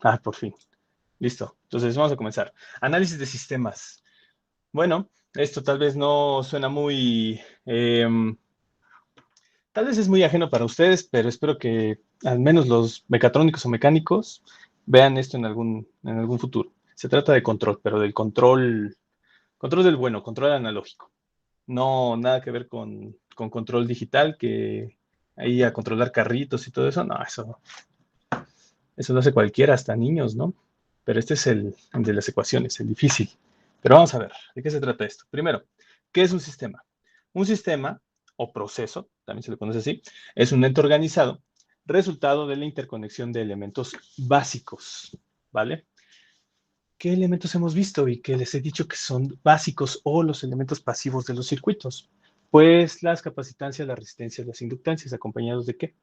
Ah, por fin. Listo. Entonces vamos a comenzar. Análisis de sistemas. Bueno, esto tal vez no suena muy, tal vez es muy ajeno para ustedes, pero espero que al menos los mecatrónicos o mecánicos vean esto en algún futuro. Se trata de control, pero del control del bueno, control analógico. No, nada que ver con control digital, que ahí a controlar carritos y todo eso, no, eso lo hace cualquiera, hasta niños, ¿no? Pero este es el de las ecuaciones, el difícil. Pero vamos a ver, ¿de qué se trata esto? Primero, ¿qué es un sistema? Un sistema, o proceso, también se le conoce así, es un ente organizado, resultado de la interconexión de elementos básicos, ¿vale? ¿Qué elementos hemos visto y que les he dicho que son básicos o los elementos pasivos de los circuitos? Pues las capacitancias, las resistencias, las inductancias, acompañados de qué?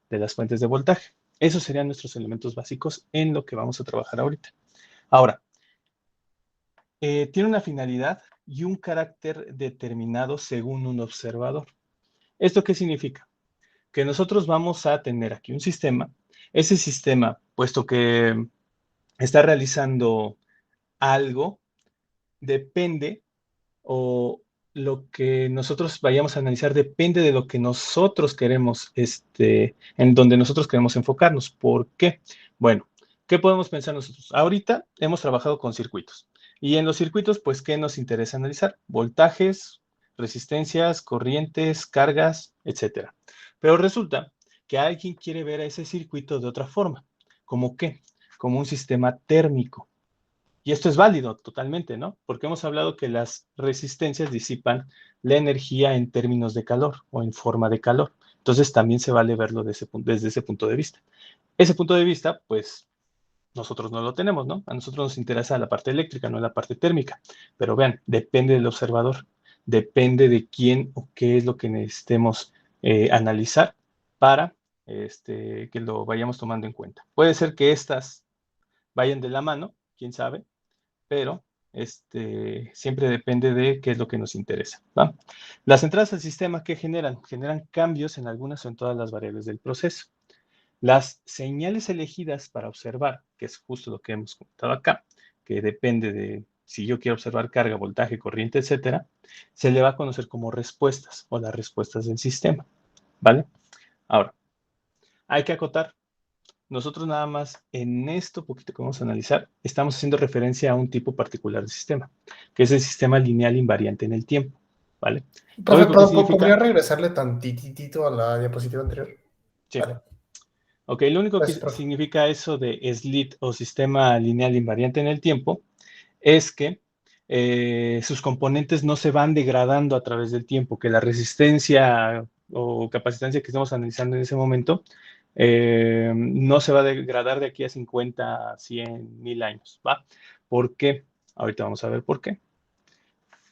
De las fuentes de voltaje. Esos serían nuestros elementos básicos en lo que vamos a trabajar ahorita. Ahora, tiene una finalidad y un carácter determinado según un observador. ¿Esto qué significa? Que nosotros vamos a tener aquí un sistema. Ese sistema, puesto que está realizando algo, depende, o lo que nosotros vayamos a analizar depende de lo que nosotros queremos, en donde nosotros queremos enfocarnos. ¿Por qué? Bueno, ¿qué podemos pensar nosotros? Ahorita hemos trabajado con circuitos. Y en los circuitos, pues, ¿qué nos interesa analizar? Voltajes, resistencias, corrientes, cargas, etcétera. Pero resulta que alguien quiere ver a ese circuito de otra forma. ¿Cómo qué? Como un sistema térmico. Y esto es válido totalmente, ¿no? Porque hemos hablado que las resistencias disipan la energía en términos de calor o en forma de calor. Entonces también se vale verlo desde ese punto de vista. Ese punto de vista, pues nosotros no lo tenemos, ¿no? A nosotros nos interesa la parte eléctrica, no la parte térmica. Pero vean, depende del observador, depende de quién o qué es lo que necesitemos analizar para que lo vayamos tomando en cuenta. Puede ser que estas vayan de la mano, quién sabe, pero siempre depende de qué es lo que nos interesa, ¿va? Las entradas al sistema, ¿qué generan? Generan cambios en algunas o en todas las variables del proceso. Las señales elegidas para observar, que es justo lo que hemos comentado acá, que depende de si yo quiero observar carga, voltaje, corriente, etcétera, se le va a conocer como respuestas o las respuestas del sistema, ¿vale? Ahora, hay que acotar, nosotros nada más en esto poquito que vamos a analizar, estamos haciendo referencia a un tipo particular de sistema, que es el sistema lineal invariante en el tiempo, ¿vale? Lo Profe, único que significa, ¿podría regresarle tantitito a la diapositiva anterior? sí, Vale, ok, lo único que gracias, profe. significa eso de SLIT o sistema lineal invariante en el tiempo es que sus componentes no se van degradando a través del tiempo, que la resistencia o capacitancia que estamos analizando en ese momento no se va a degradar de aquí a 50, 100, 1000 años, ¿va? ¿Por qué? Ahorita vamos a ver por qué.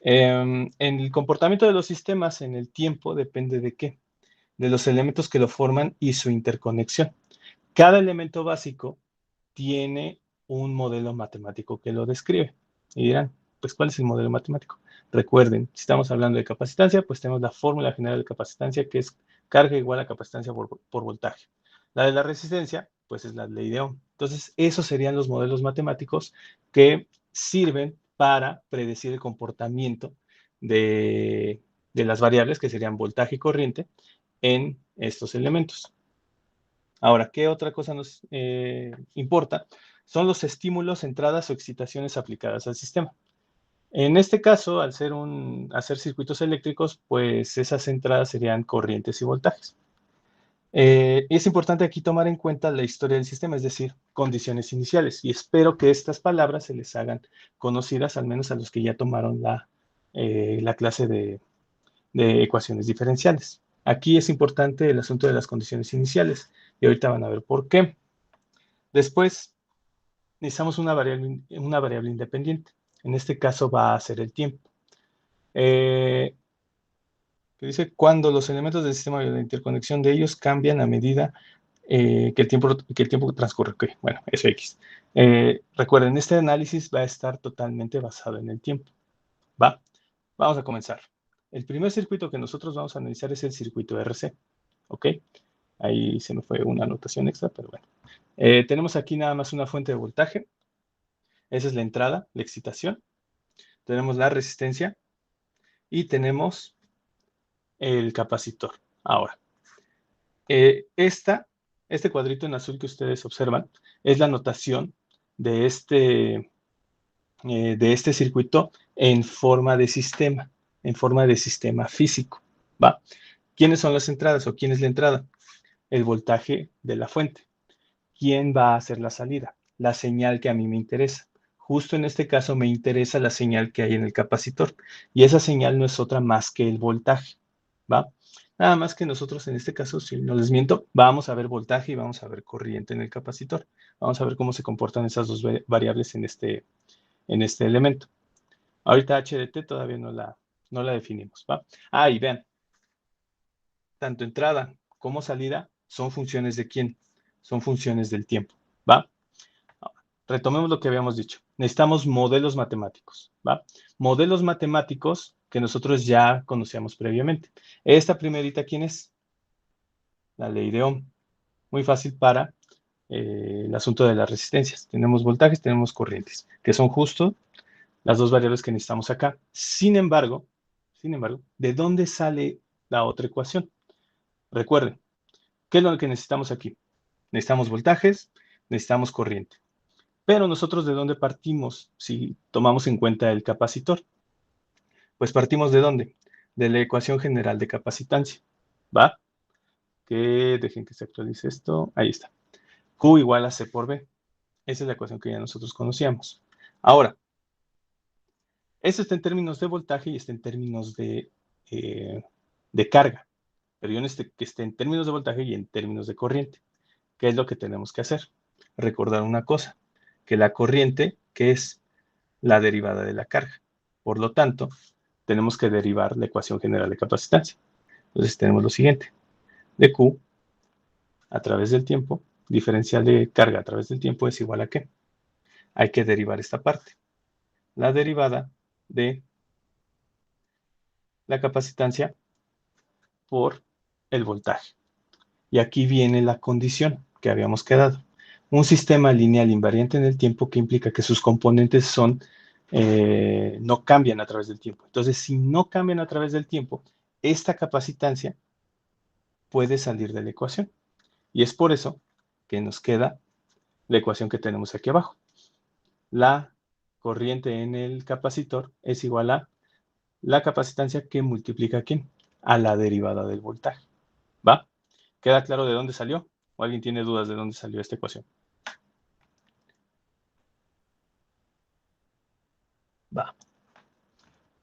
En el comportamiento de los sistemas en el tiempo depende de qué? De los elementos que lo forman y su interconexión. Cada elemento básico tiene un modelo matemático que lo describe. Y dirán, pues, ¿cuál es el modelo matemático? Recuerden, si estamos hablando de capacitancia, pues tenemos la fórmula general de capacitancia, que es carga igual a capacitancia por voltaje. La de la resistencia, pues es la ley de Ohm. Entonces, esos serían los modelos matemáticos que sirven para predecir el comportamiento de las variables, que serían voltaje y corriente, en estos elementos. Ahora, ¿qué otra cosa nos importa? Son los estímulos, entradas o excitaciones aplicadas al sistema. En este caso, al hacer circuitos eléctricos, pues esas entradas serían corrientes y voltajes. Es importante aquí tomar en cuenta la historia del sistema, es decir, condiciones iniciales, y espero que estas palabras se les hagan conocidas, al menos a los que ya tomaron la clase de ecuaciones diferenciales. Aquí es importante el asunto de las condiciones iniciales, y ahorita van a ver por qué. Después, necesitamos una variable independiente. En este caso va a ser el tiempo. Que dice cuando los elementos del sistema y la interconexión de ellos cambian a medida que el tiempo transcurre. Okay, bueno, eso X. Recuerden, este análisis va a estar totalmente basado en el tiempo. ¿Va? Vamos a comenzar. El primer circuito que nosotros vamos a analizar es el circuito RC. ¿Ok? Ahí se me fue una anotación extra, pero bueno. Tenemos aquí nada más una fuente de voltaje. Esa es la entrada, la excitación. Tenemos la resistencia y tenemos el capacitor. Ahora, este cuadrito en azul que ustedes observan es la notación de este circuito en forma de sistema físico, ¿va? ¿Quiénes son las entradas o quién es la entrada? El voltaje de la fuente. ¿Quién va a hacer la salida? La señal que a mí me interesa. Justo en este caso me interesa la señal que hay en el capacitor y esa señal no es otra más que el voltaje, ¿va? Nada más que nosotros en este caso, si no les miento, vamos a ver voltaje y vamos a ver corriente en el capacitor. Vamos a ver cómo se comportan esas dos variables en este elemento. Ahorita HDT todavía no la definimos, ¿va? Ah, y vean, tanto entrada como salida son funciones de quién, son funciones del tiempo, ¿va? Retomemos lo que habíamos dicho. Necesitamos modelos matemáticos, ¿va? Modelos matemáticos que nosotros ya conocíamos previamente. Esta primerita, ¿quién es? La ley de Ohm. Muy fácil para el asunto de las resistencias. Tenemos voltajes, tenemos corrientes, que son justo las dos variables que necesitamos acá. Sin embargo, ¿de dónde sale la otra ecuación? Recuerden, ¿qué es lo que necesitamos aquí? Necesitamos voltajes, necesitamos corriente. Pero nosotros, ¿de dónde partimos si tomamos en cuenta el capacitor? Pues partimos ¿de dónde? De la ecuación general de capacitancia. ¿Va? Que dejen que se actualice esto. Ahí está. Q igual a C por B. Esa es la ecuación que ya nosotros conocíamos. Ahora, esto está en términos de voltaje y está en términos de carga. Pero yo necesito que esté en términos de voltaje y en términos de corriente. ¿Qué es lo que tenemos que hacer? Recordar una cosa, que la corriente, que es la derivada de la carga. Por lo tanto, tenemos que derivar la ecuación general de capacitancia. Entonces tenemos lo siguiente, de Q a través del tiempo, diferencial de carga a través del tiempo es igual a ¿qué? Hay que derivar esta parte, la derivada de la capacitancia por el voltaje. Y aquí viene la condición que habíamos quedado. Un sistema lineal invariante en el tiempo que implica que sus componentes no cambian a través del tiempo. Entonces, si no cambian a través del tiempo, esta capacitancia puede salir de la ecuación. Y es por eso que nos queda la ecuación que tenemos aquí abajo. La corriente en el capacitor es igual a la capacitancia que multiplica ¿a quién? A la derivada del voltaje. ¿Va? ¿Queda claro de dónde salió? ¿O alguien tiene dudas de dónde salió esta ecuación? Va.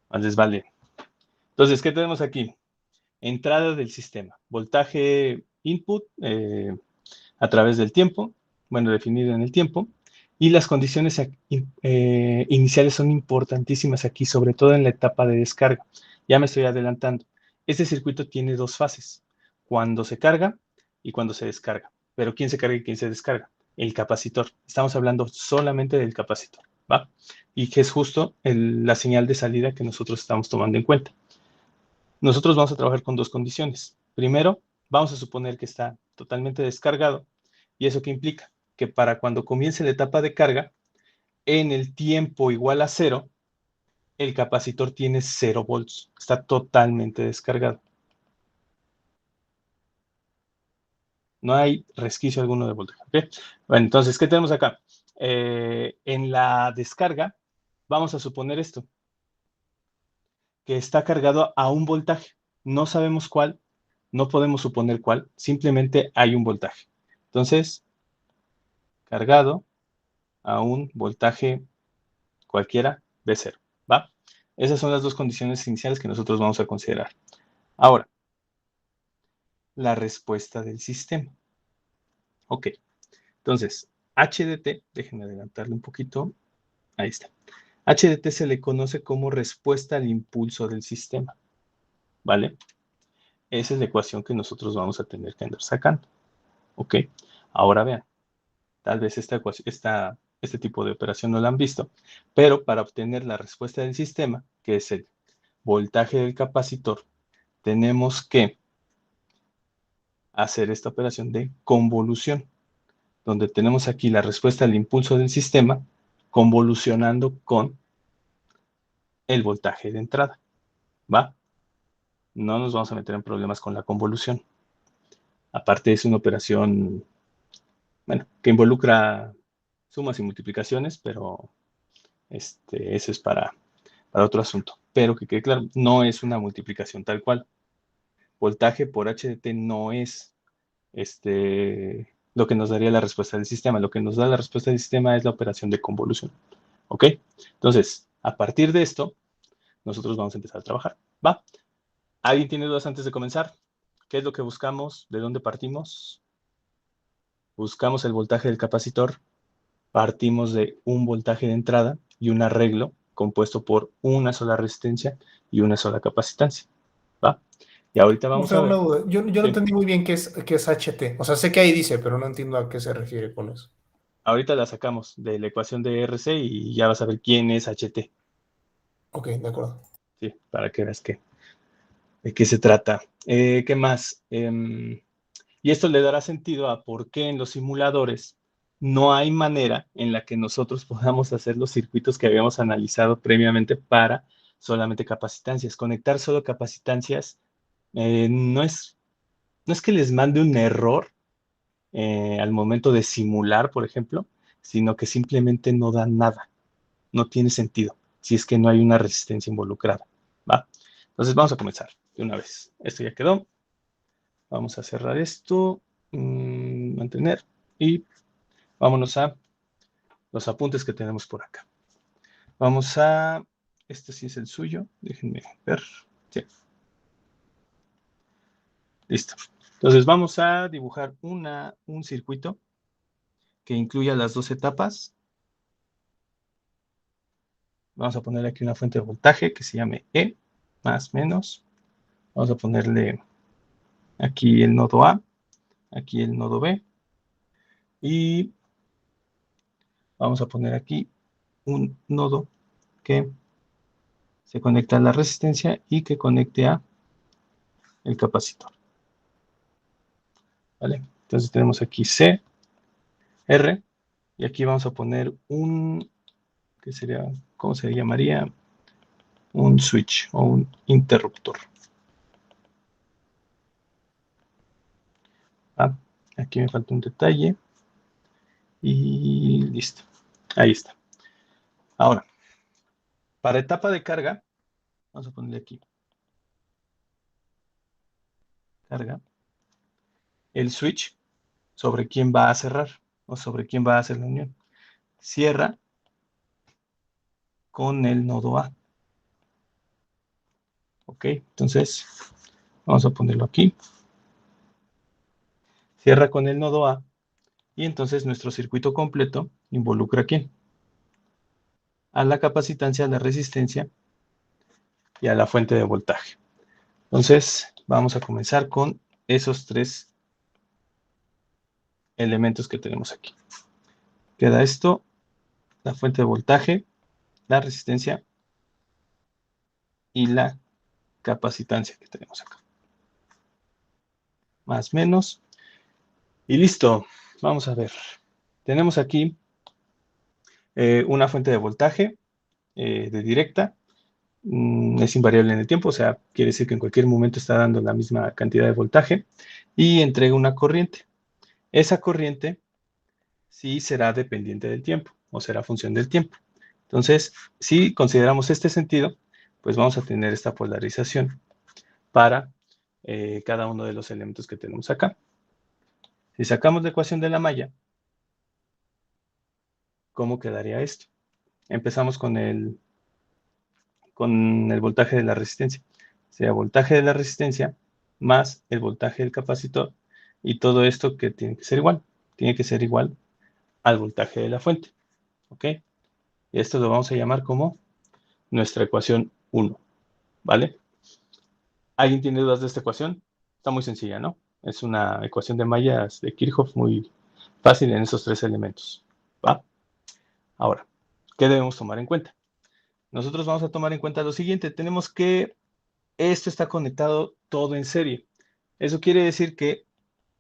Entonces, vale. Entonces, ¿qué tenemos aquí? Entrada del sistema. Voltaje input a través del tiempo, bueno, definido en el tiempo. Y las condiciones iniciales son importantísimas aquí, sobre todo en la etapa de descarga. Ya me estoy adelantando. Este circuito tiene dos fases, cuando se carga y cuando se descarga. Pero ¿quién se carga y quién se descarga? El capacitor. Estamos hablando solamente del capacitor, ¿va? Y que es justo la señal de salida que nosotros estamos tomando en cuenta. Nosotros vamos a trabajar con dos condiciones. Primero, vamos a suponer que está totalmente descargado. ¿Y eso qué implica? Que para cuando comience la etapa de carga, en el tiempo igual a 0, el capacitor tiene 0 volts. Está totalmente descargado. No hay resquicio alguno de voltaje. ¿Okay? Bueno, entonces, ¿qué tenemos acá? En la descarga, vamos a suponer esto, que está cargado a un voltaje. No sabemos cuál, no podemos suponer cuál, simplemente hay un voltaje. Entonces, cargado a un voltaje cualquiera de 0, ¿va? Esas son las dos condiciones iniciales que nosotros vamos a considerar. Ahora, la respuesta del sistema. Ok, entonces, HDT, déjenme adelantarle un poquito, ahí está. HDT se le conoce como respuesta al impulso del sistema, ¿vale? Esa es la ecuación que nosotros vamos a tener que andar sacando, ¿ok? Ahora vean, tal vez este tipo de operación no la han visto, pero para obtener la respuesta del sistema, que es el voltaje del capacitor, tenemos que hacer esta operación de convolución. donde tenemos aquí la respuesta al impulso del sistema convolucionando con el voltaje de entrada, ¿va? No nos vamos a meter en problemas con la convolución. Aparte es una operación, bueno, que involucra sumas y multiplicaciones, pero eso es para otro asunto. Pero que quede claro, no es una multiplicación tal cual. Voltaje por H de T no es lo que nos daría la respuesta del sistema. Lo que nos da la respuesta del sistema es la operación de convolución. ¿Ok? Entonces, a partir de esto, nosotros vamos a empezar a trabajar. ¿Va? ¿Alguien tiene dudas antes de comenzar? ¿Qué es lo que buscamos? ¿De dónde partimos? Buscamos el voltaje del capacitor. Partimos de un voltaje de entrada y un arreglo compuesto por una sola resistencia y una sola capacitancia. ¿Va? Y ahorita vamos a Una ver. duda. Yo no Sí. entendí muy bien qué es HT. O sea, sé que ahí dice, pero no entiendo a qué se refiere con eso. Ahorita la sacamos de la ecuación de RC y ya vas a ver quién es HT. Ok, de acuerdo. Sí, para que veas de qué se trata. ¿Qué más? Y esto le dará sentido a por qué en los simuladores no hay manera en la que nosotros podamos hacer los circuitos que habíamos analizado previamente para solamente capacitancias. Conectar solo capacitancias no es que les mande un error al momento de simular, por ejemplo, sino que simplemente no da nada, no tiene sentido, si es que no hay una resistencia involucrada, ¿va? Entonces vamos a comenzar de una vez. Esto ya quedó. Vamos a cerrar esto, mantener, y vámonos a los apuntes que tenemos por acá. Vamos a, este sí es el suyo, déjenme ver. Sí. Listo. Entonces vamos a dibujar un circuito que incluya las dos etapas. Vamos a ponerle aquí una fuente de voltaje que se llame E, más menos. Vamos a ponerle aquí el nodo A, aquí el nodo B. Y vamos a poner aquí un nodo que se conecta a la resistencia y que conecte a el capacitor. ¿Vale? Entonces tenemos aquí C, R, y aquí vamos a poner ¿qué sería? ¿Cómo se llamaría? Un switch o un interruptor. Ah, aquí me falta un detalle. Y listo. Ahí está. Ahora, para etapa de carga, vamos a ponerle aquí. Carga. El switch sobre quién va a cerrar o sobre quién va a hacer la unión. Cierra con el nodo A. Ok, entonces vamos a ponerlo aquí. Cierra con el nodo A y entonces nuestro circuito completo involucra ¿a quién? A la capacitancia, a la resistencia y a la fuente de voltaje. Entonces vamos a comenzar con esos tres elementos que tenemos aquí. Queda esto, la fuente de voltaje, la resistencia y la capacitancia que tenemos acá. Más menos. Y listo. Vamos a ver. Tenemos aquí una fuente de voltaje de directa. Es invariable en el tiempo, o sea, quiere decir que en cualquier momento está dando la misma cantidad de voltaje y entrega una corriente. Esa corriente sí será dependiente del tiempo o será función del tiempo. Entonces, si consideramos este sentido, pues vamos a tener esta polarización para cada uno de los elementos que tenemos acá. Si sacamos la ecuación de la malla, ¿cómo quedaría esto? Empezamos con el voltaje de la resistencia. O sea, voltaje de la resistencia más el voltaje del capacitor y todo esto que tiene que ser igual. Tiene que ser igual al voltaje de la fuente. ¿Ok? Y esto lo vamos a llamar como nuestra ecuación 1. ¿Vale? ¿Alguien tiene dudas de esta ecuación? Está muy sencilla, ¿no? Es una ecuación de mallas de Kirchhoff muy fácil en esos tres elementos. ¿Va? Ahora, ¿qué debemos tomar en cuenta? Nosotros vamos a tomar en cuenta lo siguiente. Tenemos que esto está conectado todo en serie. Eso quiere decir que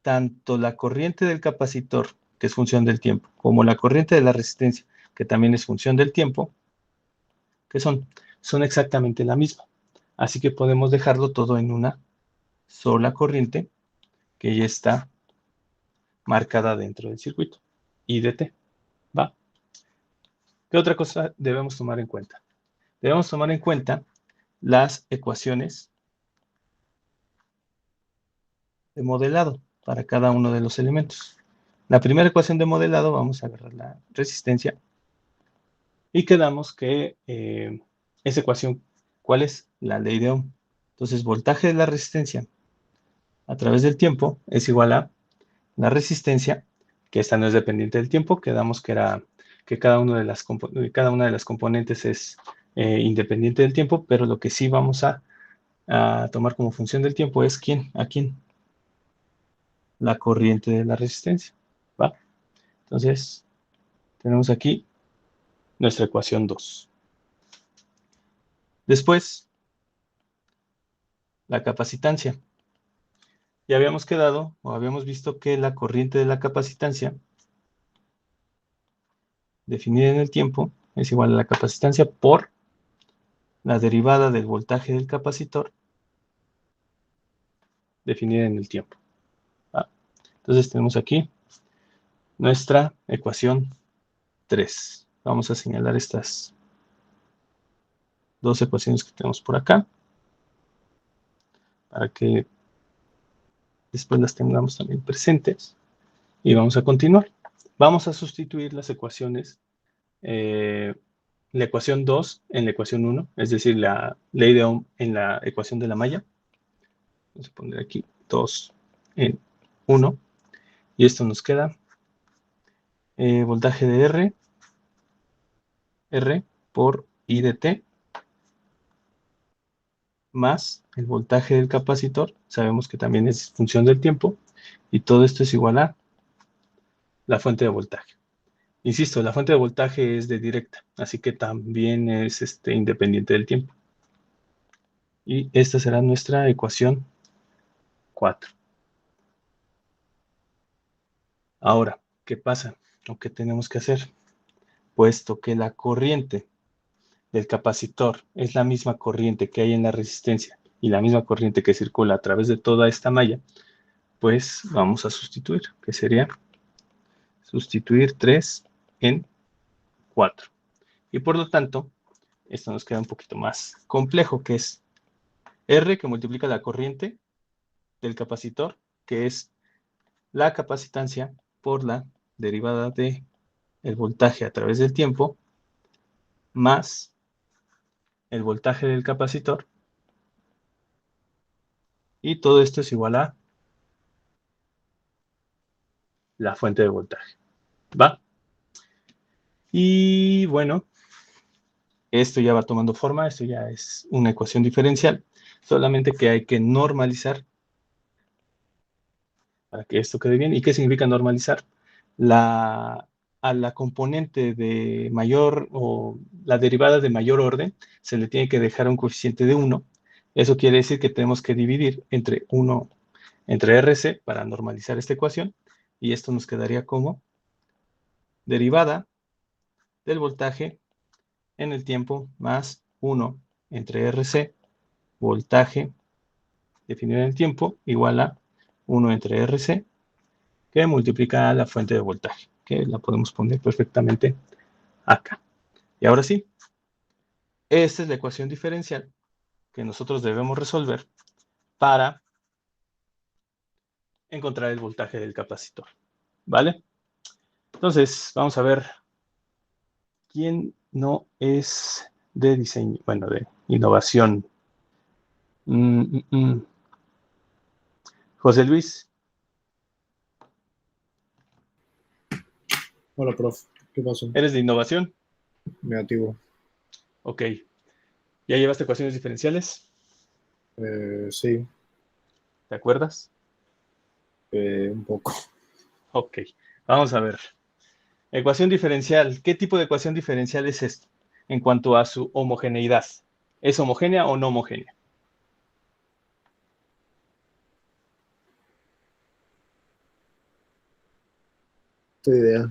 tanto la corriente del capacitor que es función del tiempo, como la corriente de la resistencia, que también es función del tiempo, ¿qué son? Son exactamente la misma. Así que podemos dejarlo todo en una sola corriente que ya está marcada dentro del circuito, I de t, ¿va? ¿Qué otra cosa debemos tomar en cuenta? Debemos tomar en cuenta las ecuaciones de modelado para cada uno de los elementos. La primera ecuación de modelado, vamos a agarrar la resistencia y quedamos que esa ecuación, ¿cuál es? La ley de Ohm. Entonces, voltaje de la resistencia a través del tiempo es igual a la resistencia, que esta no es dependiente del tiempo, quedamos que era que cada una de las componentes es independiente del tiempo, pero lo que sí vamos a tomar como función del tiempo es ¿quién? ¿A quién? La corriente de la resistencia, ¿va? Entonces, tenemos aquí nuestra ecuación 2. Después, la capacitancia. Ya habíamos quedado, o habíamos visto que la corriente de la capacitancia, definida en el tiempo, es igual a la capacitancia por la derivada del voltaje del capacitor, definida en el tiempo, ¿va? Entonces, tenemos aquí nuestra ecuación 3. Vamos a señalar estas dos ecuaciones que tenemos por acá, para que después las tengamos también presentes. Y vamos a continuar. Vamos a sustituir las ecuaciones, la ecuación 2 en la ecuación 1, es decir, la ley de Ohm en la ecuación de la malla. Vamos a poner aquí 2 en 1. Y esto nos queda voltaje de R por I de T, más el voltaje del capacitor. Sabemos que también es función del tiempo. Y todo esto es igual a la fuente de voltaje. Insisto, la fuente de voltaje es de directa, así que también es independiente del tiempo. Y esta será nuestra ecuación 4. Ahora, ¿qué pasa? ¿O qué tenemos que hacer? Puesto que la corriente del capacitor es la misma corriente que hay en la resistencia y la misma corriente que circula a través de toda esta malla, pues vamos a sustituir, que sería sustituir 3 en 4. Y por lo tanto, esto nos queda un poquito más complejo, que es R, que multiplica la corriente del capacitor, que es la capacitancia por la derivada de el voltaje a través del tiempo, más el voltaje del capacitor, y todo esto es igual a la fuente de voltaje, ¿va? Y bueno, esto ya va tomando forma, esto ya es una ecuación diferencial, solamente que hay que normalizar para que esto quede bien. ¿Y qué significa normalizar? A la componente de mayor o la derivada de mayor orden se le tiene que dejar un coeficiente de 1. Eso quiere decir que tenemos que dividir entre 1, entre RC para normalizar esta ecuación, y esto nos quedaría como derivada del voltaje en el tiempo más 1 entre RC, voltaje definido en el tiempo, igual a 1 entre RC, que multiplica la fuente de voltaje, que la podemos poner perfectamente acá. Y ahora sí, esta es la ecuación diferencial que nosotros debemos resolver para encontrar el voltaje del capacitor, ¿vale? Entonces, vamos a ver quién no es de diseño, bueno, de innovación. José Luis, Hola, prof. ¿Qué pasó? ¿eres de innovación? Negativo. Ok. ¿Ya llevaste ecuaciones diferenciales? Sí, ¿Te acuerdas? un poco. Ok. Vamos a ver. Ecuación diferencial. ¿Qué tipo de ecuación diferencial es esto en cuanto a su homogeneidad? ¿Es homogénea o no homogénea? Tu idea.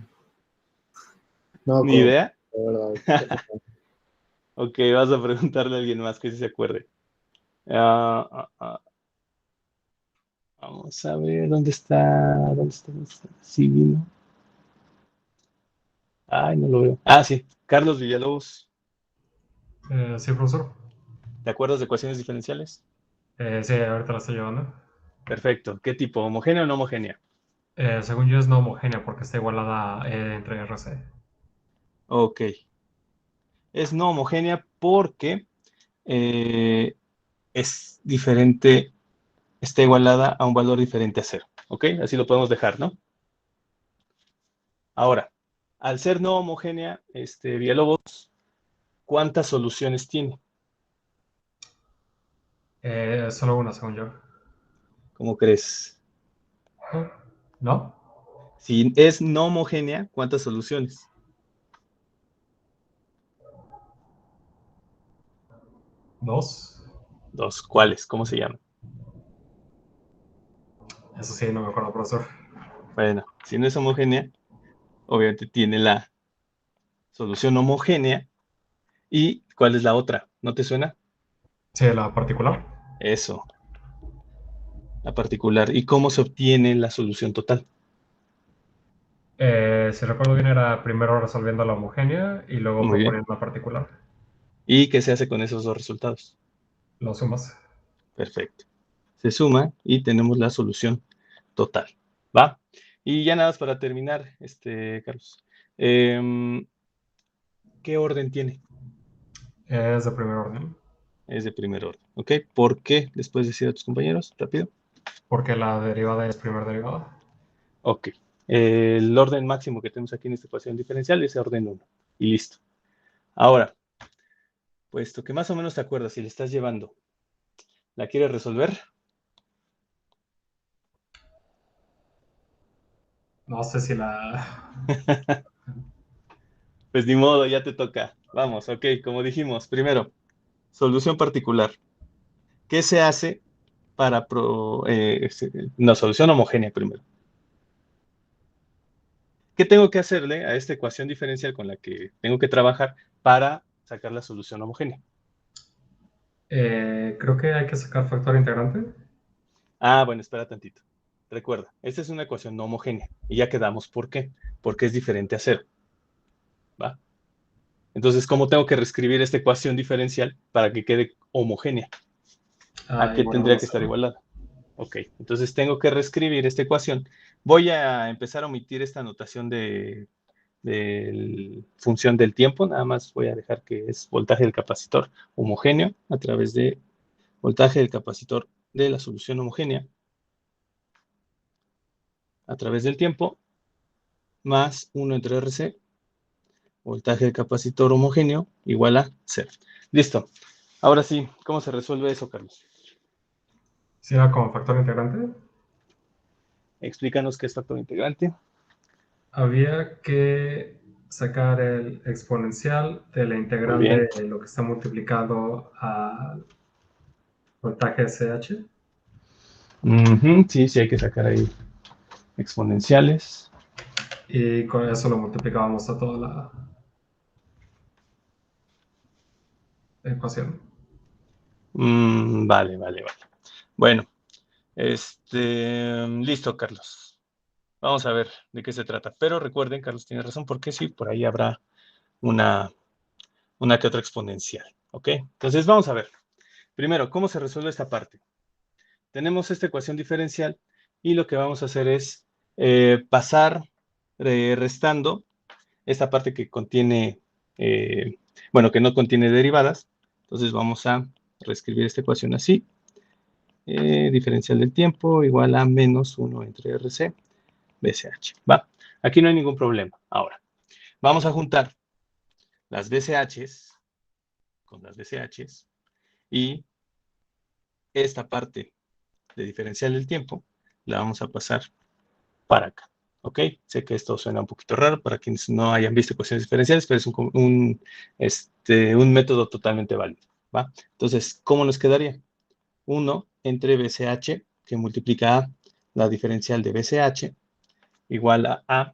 No, ¿Ni idea? la verdad. Ok, vas a preguntarle a alguien más que sí se acuerde. Ah, ah, ah. Vamos a ver dónde está. ¿Dónde está? ¿Dónde está? Sí, vino. Ay, no lo veo. Ah, sí. Carlos Villalobos. Sí, profesor. ¿Te acuerdas de ecuaciones diferenciales? Sí, ahorita la estoy llevando. Perfecto. ¿Qué tipo? ¿Homogénea o no homogénea? Según yo es no homogénea porque está igualada entre RC. Ok. Es no homogénea porque eh, es diferente, está igualada a un valor diferente a cero. ¿Ok? Así lo podemos dejar, ¿no? Ahora, al ser no homogénea, Villalobos, ¿cuántas soluciones tiene? Solo una, según yo. ¿Cómo crees? ¿No? Si es no homogénea, ¿cuántas soluciones? ¿Dos? Dos. ¿Cuáles? ¿Cómo se llaman? Eso sí, no me acuerdo, profesor. Bueno, si no es homogénea, obviamente tiene la solución homogénea. ¿Y cuál es la otra? ¿No te suena? Sí, la particular. Eso, la particular. ¿Y cómo se obtiene la solución total? Si recuerdo bien, era primero resolviendo la homogénea y luego Muy bien. proponiendo la particular. ¿Y qué se hace con esos dos resultados? Lo sumas. Perfecto. Se suma y tenemos la solución total. ¿Va? Y ya nada más para terminar, Carlos. ¿Qué orden tiene? Es de primer orden. Es de primer orden. ¿Ok? ¿Por qué? Después decir a tus compañeros, rápido. Porque la derivada es primer derivada. Ok. El orden máximo que tenemos aquí en esta ecuación diferencial es orden 1. Y listo. Ahora, puesto que más o menos te acuerdas si le estás llevando, ¿la quieres resolver? No sé si la... Pues ni modo, ya te toca. Vamos, ok, como dijimos, primero, solución particular. ¿Qué se hace para no, solución homogénea primero? ¿Qué tengo que hacerle a esta ecuación diferencial con la que tengo que trabajar para sacar la solución homogénea? creo que hay que sacar factor integrante. Ah, bueno, espera tantito. Recuerda, esta es una ecuación no homogénea y ya quedamos por qué. Porque es diferente a cero. ¿Va? Entonces, ¿cómo tengo que reescribir esta ecuación diferencial para que quede homogénea? ¿A qué Igualado tendría a que estar cero. igualada? Ok, entonces tengo que reescribir esta ecuación. Voy a empezar a omitir esta notación de función del tiempo, nada más voy a dejar que es voltaje del capacitor homogéneo a través de voltaje del capacitor de la solución homogénea a través del tiempo más 1 entre RC, voltaje del capacitor homogéneo igual a 0. Listo. Ahora sí, ¿cómo se resuelve eso, Carlos? Si era como factor integrante, Explícanos qué es factor integrante. había que sacar el exponencial de la Muy integral bien. de lo que está multiplicado al voltaje SH. Sí, sí hay que sacar ahí exponenciales. Y con eso lo multiplicábamos a toda la ecuación. Vale, vale, vale. Bueno, listo, Carlos. Vamos a ver de qué se trata. Pero recuerden, Carlos tiene razón, porque sí, por ahí habrá una, una que otra exponencial. ¿Ok? Entonces vamos a ver. Primero, ¿cómo se resuelve esta parte? Tenemos esta ecuación diferencial y lo que vamos a hacer es pasar restando esta parte que contiene, bueno, que no contiene derivadas. Entonces vamos a reescribir esta ecuación así. Diferencial del tiempo igual a menos 1 entre RC, BCH. ¿Va? Aquí no hay ningún problema. Ahora, vamos a juntar las BCHs con las BCHs y esta parte de diferencial del tiempo la vamos a pasar para acá. ¿Ok? Sé que esto suena un poquito raro para quienes no hayan visto ecuaciones diferenciales, pero es un método totalmente válido. ¿Va? Entonces, ¿cómo nos quedaría? 1 entre BCH, que multiplica a la diferencial de BCH, igual a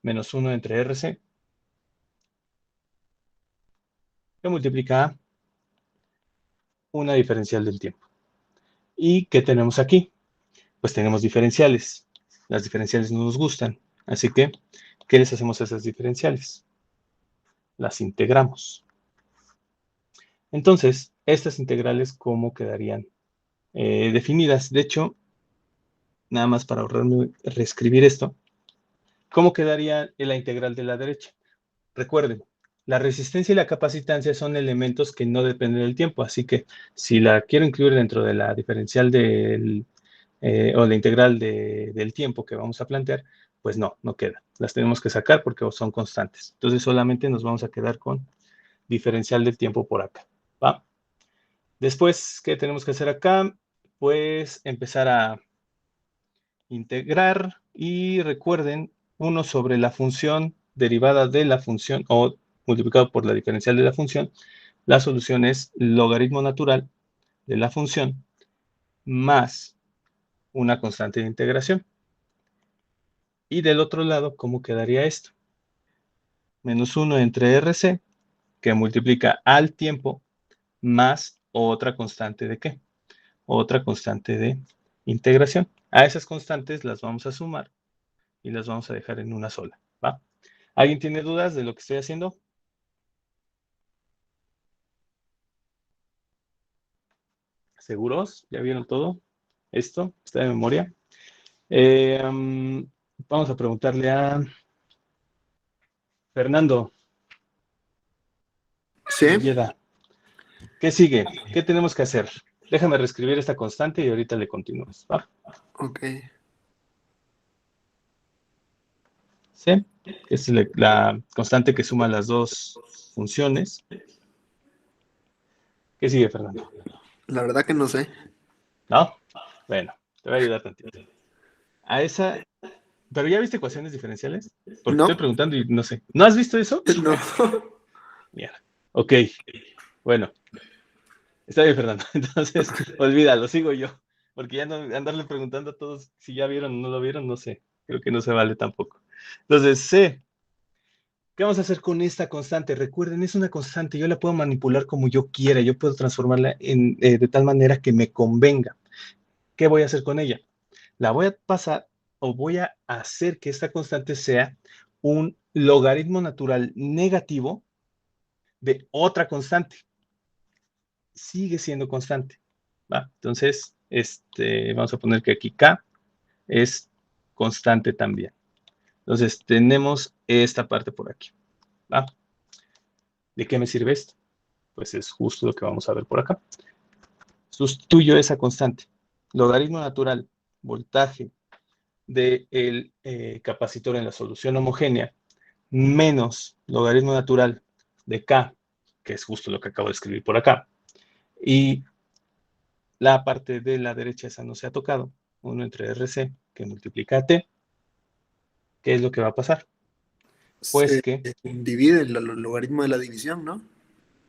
menos 1 entre RC, que multiplica a una diferencial del tiempo. ¿Y qué tenemos aquí? Pues tenemos diferenciales. Las diferenciales no nos gustan. Así que, ¿qué les hacemos a esas diferenciales? Las integramos. Entonces, estas integrales, ¿cómo quedarían definidas? De hecho, nada más para ahorrarme reescribir esto, ¿cómo quedaría la integral de la derecha? Recuerden, la resistencia y la capacitancia son elementos que no dependen del tiempo, así que si la quiero incluir dentro de la diferencial o la integral del tiempo que vamos a plantear, pues no queda. Las tenemos que sacar porque son constantes. Entonces solamente nos vamos a quedar con diferencial del tiempo por acá, ¿va? Después, ¿qué tenemos que hacer acá? Pues empezar a integrar y recuerden, 1 sobre la función derivada de la función o multiplicado por la diferencial de la función, la solución es logaritmo natural de la función más una constante de integración. Y del otro lado, ¿cómo quedaría esto? Menos 1 entre RC, que multiplica al tiempo, más otra constante de ¿qué? Otra constante de integración. A esas constantes las vamos a sumar y las vamos a dejar en una sola, ¿va? ¿Alguien tiene dudas de lo que estoy haciendo? ¿Seguros? ¿Ya vieron todo? ¿Esto? ¿Está de memoria? Vamos a preguntarle a Fernando Sí, Villeda. ¿Qué sigue? ¿Qué tenemos que hacer? Déjame reescribir esta constante y ahorita le continúas, ¿va? ok. ¿Sí? Es la constante que suma las dos funciones. ¿Qué sigue, Fernando? La verdad que no sé. ¿No? Bueno, te voy a ayudar tantito. A esa... ¿Pero ya viste ecuaciones diferenciales? Porque estoy No, preguntando y no sé. ¿No has visto eso? no. Mierda. Ok. Bueno, está bien, Fernando. Entonces, olvídalo, sigo yo. Porque ya no andarle preguntando a todos si ya vieron o no lo vieron, no sé. Creo que no se vale tampoco. Entonces, C. ¿Qué vamos a hacer con esta constante? Recuerden, es una constante, yo la puedo manipular como yo quiera, yo puedo transformarla de tal manera que me convenga. ¿Qué voy a hacer con ella? La voy a pasar o voy a hacer que esta constante sea un logaritmo natural negativo de otra constante. Sigue siendo constante, ¿va? Entonces, vamos a poner que aquí K es constante también. Entonces, tenemos esta parte por aquí, ¿va? ¿De qué me sirve esto? Pues es justo lo que vamos a ver por acá. Sustituyo esa constante. Logaritmo natural, voltaje del capacitor en la solución homogénea, menos logaritmo natural de K, que es justo lo que acabo de escribir por acá. Y la parte de la derecha esa no se ha tocado. 1 entre RC, que multiplica a T. ¿Qué es lo que va a pasar? Pues Se que, divide el logaritmo de la división, ¿no?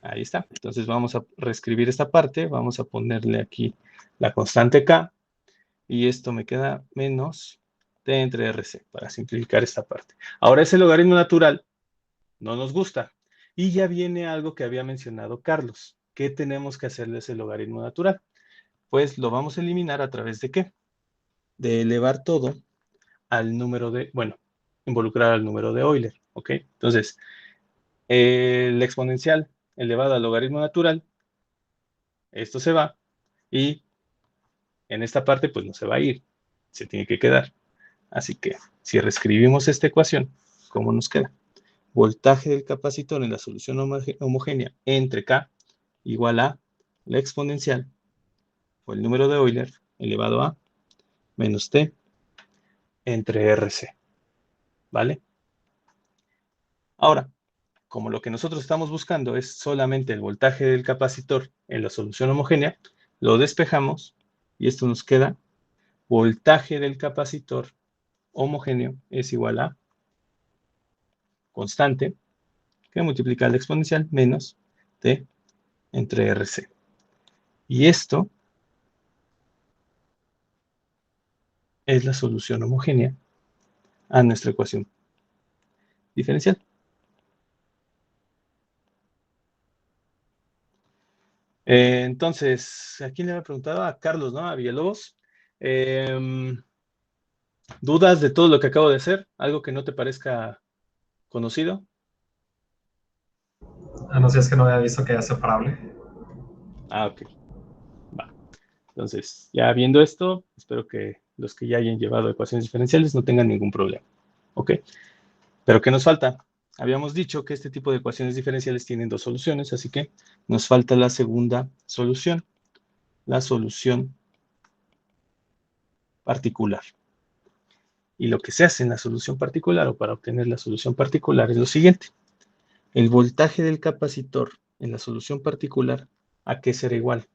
ahí está. Entonces vamos a reescribir esta parte. Vamos a ponerle aquí la constante K. Y esto me queda menos T entre RC, para simplificar esta parte. Ahora ese logaritmo natural no nos gusta. Y ya viene algo que había mencionado Carlos. ¿Qué tenemos que hacerle a ese logaritmo natural? Pues lo vamos a eliminar a través de ¿qué? De elevar todo al número de, bueno, involucrar al número de Euler, ¿ok? Entonces, el exponencial elevado al logaritmo natural, esto se va y en esta parte pues no se va a ir, se tiene que quedar. Así que si reescribimos esta ecuación, ¿cómo nos queda? Voltaje del capacitor en la solución homogénea entre K igual a la exponencial o el número de Euler elevado a menos T entre RC, ¿vale? Ahora, como lo que nosotros estamos buscando es solamente el voltaje del capacitor en la solución homogénea, lo despejamos y esto nos queda voltaje del capacitor homogéneo es igual a constante que multiplica la exponencial menos T entre RC. Y esto es la solución homogénea a nuestra ecuación diferencial. Entonces, ¿a quién le había preguntado? A Carlos, ¿no? A Villalobos. ¿Dudas de todo lo que acabo de hacer? ¿Algo que no te parezca conocido? No sé, es que no había visto que era separable. Ah, ok. Va. Entonces, ya viendo esto, espero que los que ya hayan llevado ecuaciones diferenciales no tengan ningún problema. ¿Ok? Pero ¿qué nos falta? Habíamos dicho que este tipo de ecuaciones diferenciales tienen dos soluciones, así que nos falta la segunda solución, la solución particular. Y lo que se hace en la solución particular o para obtener la solución particular es lo siguiente. El voltaje del capacitor en la solución particular, ¿a qué será igual?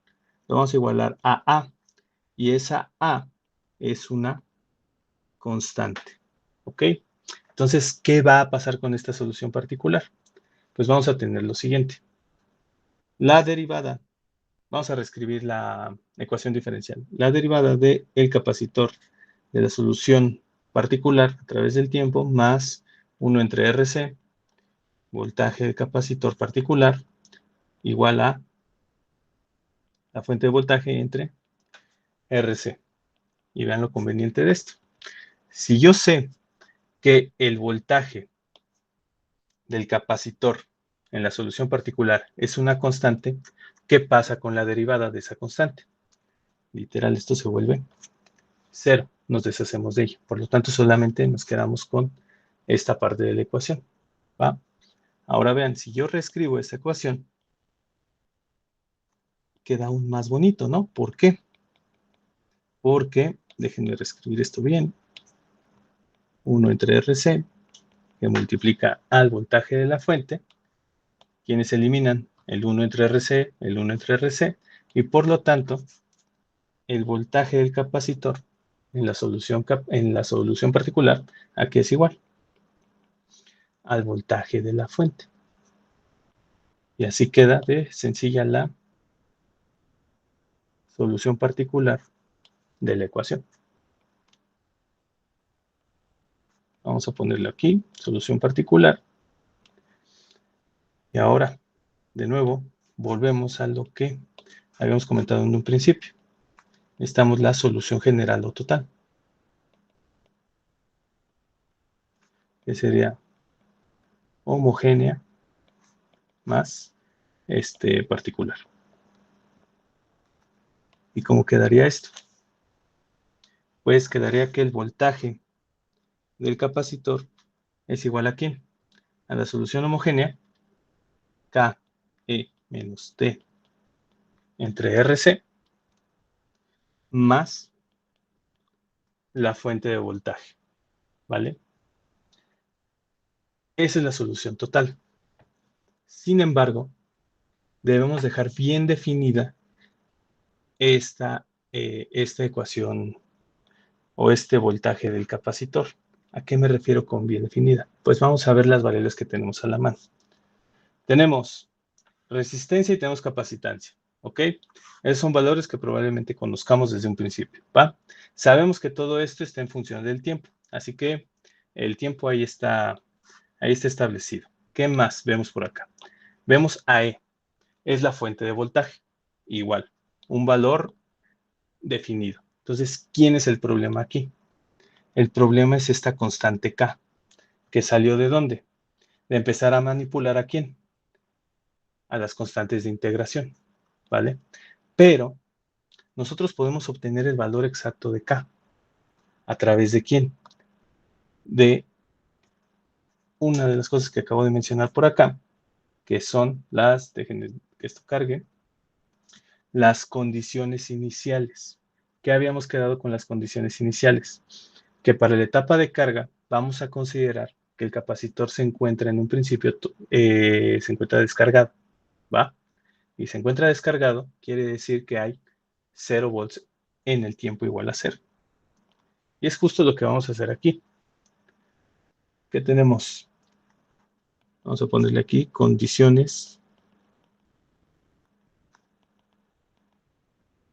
Lo vamos a igualar a A. Y esa A es una constante. ¿Ok? Entonces, ¿qué va a pasar con esta solución particular? Pues vamos a tener lo siguiente. La derivada, vamos a reescribir la ecuación diferencial. La derivada del capacitor de la solución particular a través del tiempo más 1 entre RC, voltaje del capacitor particular, igual a la fuente de voltaje entre RC. Y vean lo conveniente de esto. Si yo sé que el voltaje del capacitor en la solución particular es una constante, ¿qué pasa con la derivada de esa constante? Literal, esto se vuelve cero, nos deshacemos de ella. Por lo tanto, solamente nos quedamos con esta parte de la ecuación. ¿Va? Ahora vean, si yo reescribo esta ecuación, queda aún más bonito, ¿no? ¿Por qué? Porque, déjenme reescribir esto bien, 1 entre RC, que multiplica al voltaje de la fuente, quienes eliminan el 1 entre RC, el 1 entre RC, y por lo tanto, el voltaje del capacitor en la solución particular, aquí es igual al voltaje de la fuente. Y así queda de sencilla la solución particular de la ecuación. Vamos a ponerlo aquí, solución particular. Y ahora, de nuevo, volvemos a lo que habíamos comentado en un principio. Necesitamos la solución general o total, que sería homogénea más particular. ¿Y cómo quedaría esto? Pues quedaría que el voltaje del capacitor es igual a ¿quién? A la solución homogénea, KE menos T entre RC, más la fuente de voltaje, ¿vale? Esa es la solución total. Sin embargo, debemos dejar bien definida esta ecuación o este voltaje del capacitor. ¿A qué me refiero con bien definida? Pues vamos a ver las variables que tenemos a la mano. Tenemos resistencia y tenemos capacitancia, ¿ok? Esos son valores que probablemente conozcamos desde un principio, ¿va? Sabemos que todo esto está en función del tiempo, así que el tiempo ahí está establecido. ¿Qué más vemos por acá? Vemos AE, es la fuente de voltaje, igual, un valor definido. Entonces, ¿quién es el problema aquí? El problema es esta constante K, que salió ¿de dónde? De empezar a manipular ¿a quién? A las constantes de integración, ¿vale? Pero nosotros podemos obtener el valor exacto de K. ¿A través de quién? De una de las cosas que acabo de mencionar por acá, que son dejen que esto cargue, las condiciones iniciales. ¿Qué habíamos quedado con las condiciones iniciales? Que para la etapa de carga vamos a considerar que el capacitor se encuentra en un principio, se encuentra descargado, ¿va? Y se encuentra descargado, quiere decir que hay 0 volts en el tiempo igual a 0. Y es justo lo que vamos a hacer aquí. ¿Qué tenemos? Vamos a ponerle aquí condiciones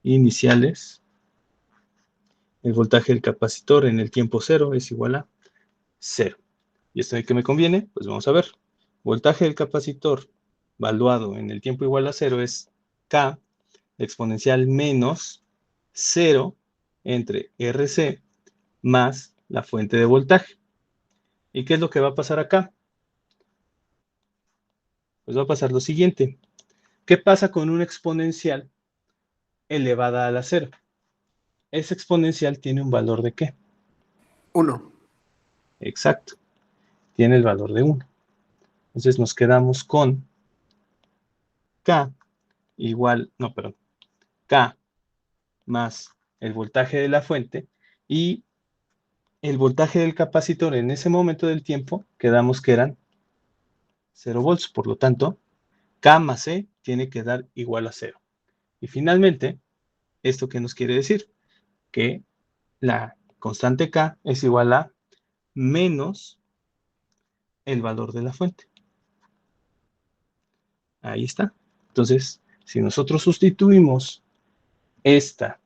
iniciales. El voltaje del capacitor en el tiempo 0 es igual a 0. ¿Y esto de qué me conviene? Pues vamos a ver. Voltaje del capacitor valuado en el tiempo igual a 0 es K exponencial menos 0 entre RC más la fuente de voltaje. ¿Y qué es lo que va a pasar acá? Pues va a pasar lo siguiente. ¿Qué pasa con una exponencial elevada a la 0? Esa exponencial tiene un valor de ¿qué? 1. Exacto. Tiene el valor de 1. Entonces nos quedamos con K igual, no, perdón, K más el voltaje de la fuente y el voltaje del capacitor en ese momento del tiempo quedamos que eran 0 volts. Por lo tanto, K más E tiene que dar igual a 0. Y finalmente, ¿esto qué nos quiere decir? Que la constante K es igual a menos el valor de la fuente. Ahí está. Entonces, si nosotros sustituimos esta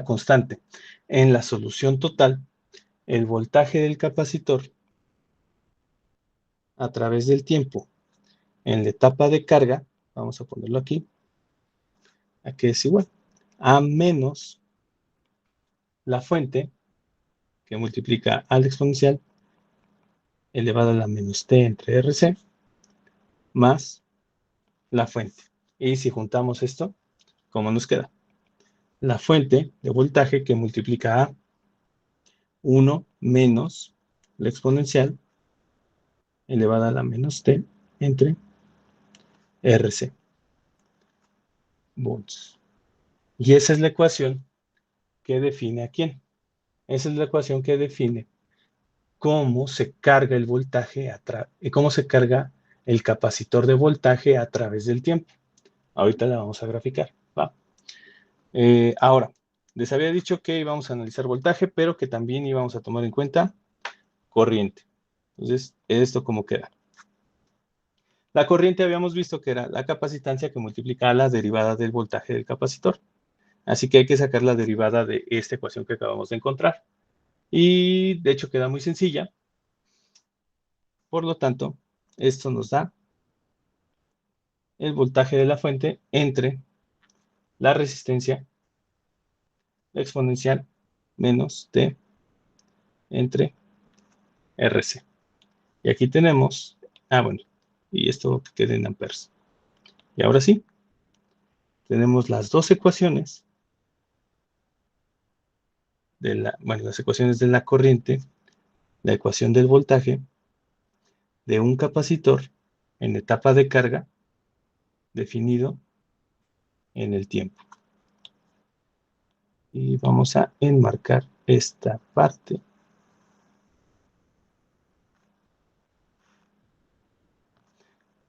constante en la solución total, el voltaje del capacitor a través del tiempo en la etapa de carga, vamos a ponerlo aquí, a que es igual a menos la fuente que multiplica al exponencial elevado a la menos t entre RC más la fuente. Y si juntamos esto, ¿cómo nos queda? La fuente de voltaje que multiplica a 1 menos la exponencial elevada a la menos t entre RC volts. Y esa es la ecuación que define a quién. Esa es la ecuación que define cómo se carga el voltaje, cómo se carga el capacitor de voltaje a través del tiempo. Ahorita la vamos a graficar. ¿Va? Ahora, les había dicho que íbamos a analizar voltaje, pero que también íbamos a tomar en cuenta corriente. Entonces, ¿esto cómo queda? La corriente habíamos visto que era la capacitancia que multiplica la derivada del voltaje del capacitor. Así que hay que sacar la derivada de esta ecuación que acabamos de encontrar. Y de hecho queda muy sencilla. Por lo tanto, esto nos da el voltaje de la fuente entre la resistencia exponencial menos T entre RC. Y aquí tenemos, bueno, y esto que quede en amperes. Y ahora sí, tenemos las dos ecuaciones las ecuaciones de la corriente, la ecuación del voltaje de un capacitor en etapa de carga definido en el tiempo. Y vamos a enmarcar esta parte.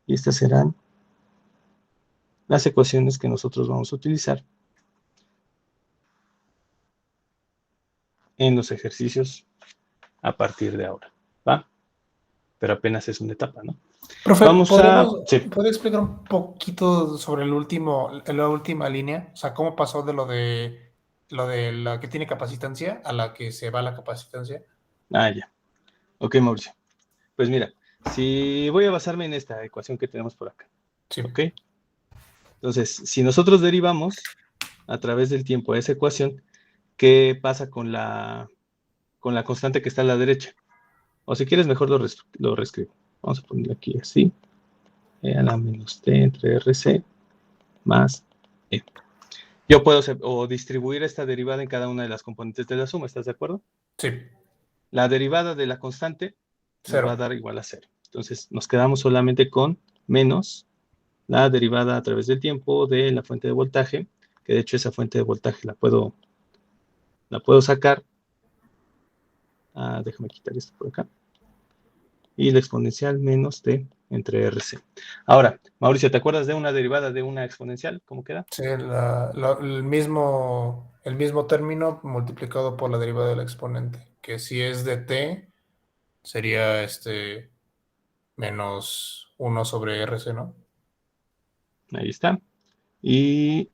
Y estas serán las ecuaciones que nosotros vamos a utilizar en los ejercicios a partir de ahora, ¿va? Pero apenas es una etapa, ¿no? Profe, Sí. ¿puede explicar un poquito sobre la última línea? O sea, ¿cómo pasó de lo de la que tiene capacitancia a la que se va la capacitancia? Ya. Ok, Mauricio. Pues mira, si voy a basarme en esta ecuación que tenemos por acá. Sí. ¿Ok? Entonces, si nosotros derivamos a través del tiempo esa ecuación, ¿qué pasa con la constante que está a la derecha? O si quieres, mejor lo reescribo. Vamos a ponerlo aquí así. A la menos t entre RC más E. Yo puedo distribuir esta derivada en cada una de las componentes de la suma, ¿estás de acuerdo? Sí. La derivada de la constante nos va a 0. dar igual a 0. Entonces, nos quedamos solamente con menos la derivada a través del tiempo de la fuente de voltaje, que de hecho esa fuente de voltaje la puedo sacar. Déjame quitar esto por acá. Y la exponencial menos t entre RC. Ahora, Mauricio, ¿te acuerdas de una derivada de una exponencial? ¿Cómo queda? Sí, el mismo término multiplicado por la derivada del exponente, que si es de t, sería menos 1 sobre RC, ¿no? Ahí está. Y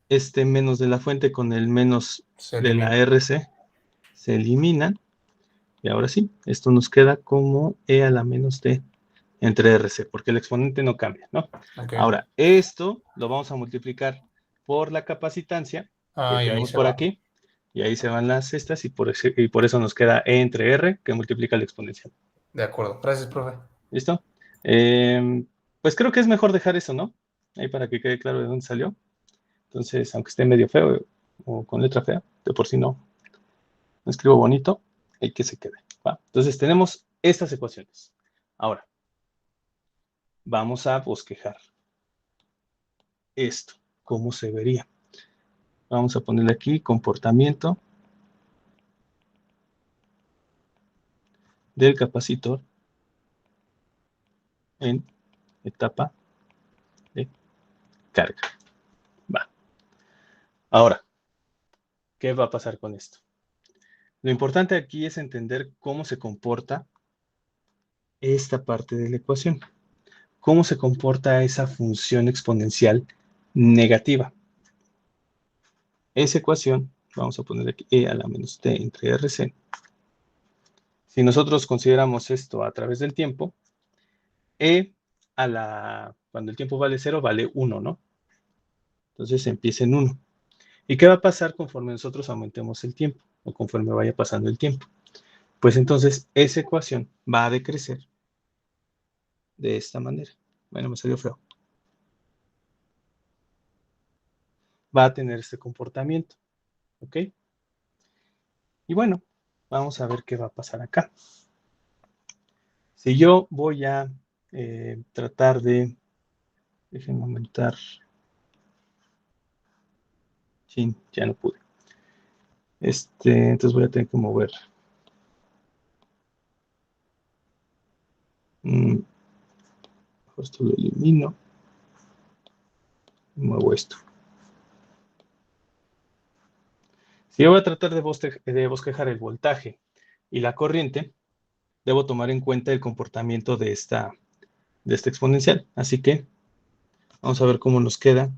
este menos de la fuente con el menos Se de la elimina. RC se eliminan. Y ahora sí, esto nos queda como E a la menos D entre RC, porque el exponente no cambia, ¿no? Ok. Ahora, esto lo vamos a multiplicar por la capacitancia que Y ahí tenemos se por va. aquí, y ahí se van las estas, y por eso nos queda E entre R, que multiplica el exponencial. De acuerdo. Gracias, profe. ¿Listo? Pues creo que es mejor dejar eso, ¿no? Ahí para que quede claro de dónde salió. Entonces, aunque esté medio feo o con letra fea, de por sí no escribo bonito, hay que se quede. ¿Va? Entonces, tenemos estas ecuaciones. Ahora, vamos a bosquejar esto. ¿Cómo se vería? Vamos a ponerle aquí comportamiento del capacitor en etapa de carga. Va. Ahora, ¿qué va a pasar con esto? Lo importante aquí es entender cómo se comporta esta parte de la ecuación. ¿Cómo se comporta esa función exponencial negativa? Esa ecuación, vamos a poner aquí E a la menos T entre RC. Si nosotros consideramos esto a través del tiempo, E cuando el tiempo vale 0, vale 1, ¿no? Entonces empieza en 1. ¿Y qué va a pasar conforme nosotros aumentemos el tiempo o conforme vaya pasando el tiempo? Pues entonces esa ecuación va a decrecer de esta manera. Bueno, me salió feo. Va a tener este comportamiento, ¿ok? Y bueno, vamos a ver qué va a pasar acá. Si yo voy a tratar de... Déjenme aumentar. Sí, ya no pude. Entonces voy a tener que mover. Esto lo elimino. Y muevo esto. Si yo voy a tratar de bosquejar el voltaje y la corriente, debo tomar en cuenta el comportamiento de esta exponencial. Así que vamos a ver cómo nos queda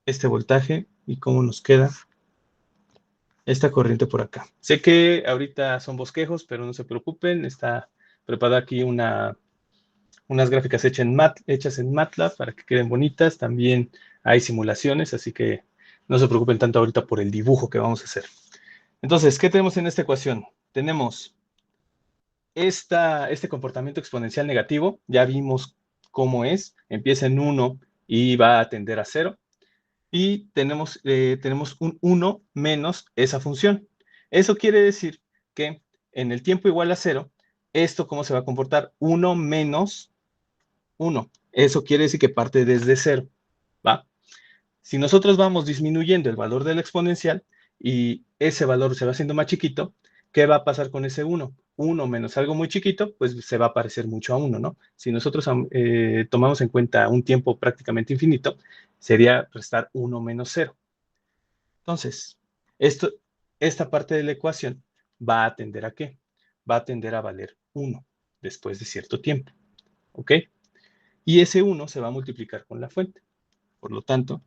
este voltaje y cómo nos queda esta corriente por acá. Sé que ahorita son bosquejos, pero no se preocupen. Está preparada aquí unas gráficas hechas en MATLAB para que queden bonitas. También hay simulaciones, así que no se preocupen tanto ahorita por el dibujo que vamos a hacer. Entonces, ¿qué tenemos en esta ecuación? Tenemos este comportamiento exponencial negativo. Ya vimos cómo es. Empieza en 1 y va a tender a 0. Y tenemos un 1 menos esa función. Eso quiere decir que en el tiempo igual a 0, ¿esto cómo se va a comportar? 1 menos 1. Eso quiere decir que parte desde 0. ¿Va? Si nosotros vamos disminuyendo el valor del exponencial y ese valor se va haciendo más chiquito, ¿qué va a pasar con ese 1? 1 menos algo muy chiquito, pues se va a parecer mucho a 1, ¿no? Si nosotros tomamos en cuenta un tiempo prácticamente infinito, sería restar 1 menos 0. Entonces, esta parte de la ecuación va a tender a ¿qué? Va a tender a valer 1 después de cierto tiempo, ¿ok? Y ese 1 se va a multiplicar con la fuente. Por lo tanto,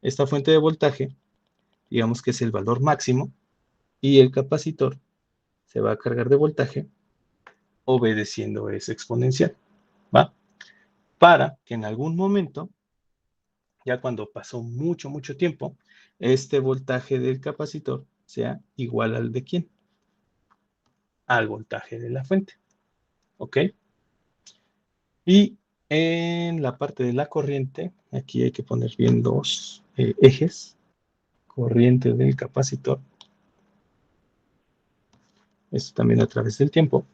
esta fuente de voltaje, digamos que es el valor máximo, y el capacitor se va a cargar de voltaje obedeciendo ese exponencial, ¿va? Para que en algún momento, ya cuando pasó mucho, mucho tiempo, este voltaje del capacitor sea igual al de ¿quién? Al voltaje de la fuente, ¿ok? Y en la parte de la corriente, aquí hay que poner bien dos ejes, corriente del capacitor, esto también a través del tiempo.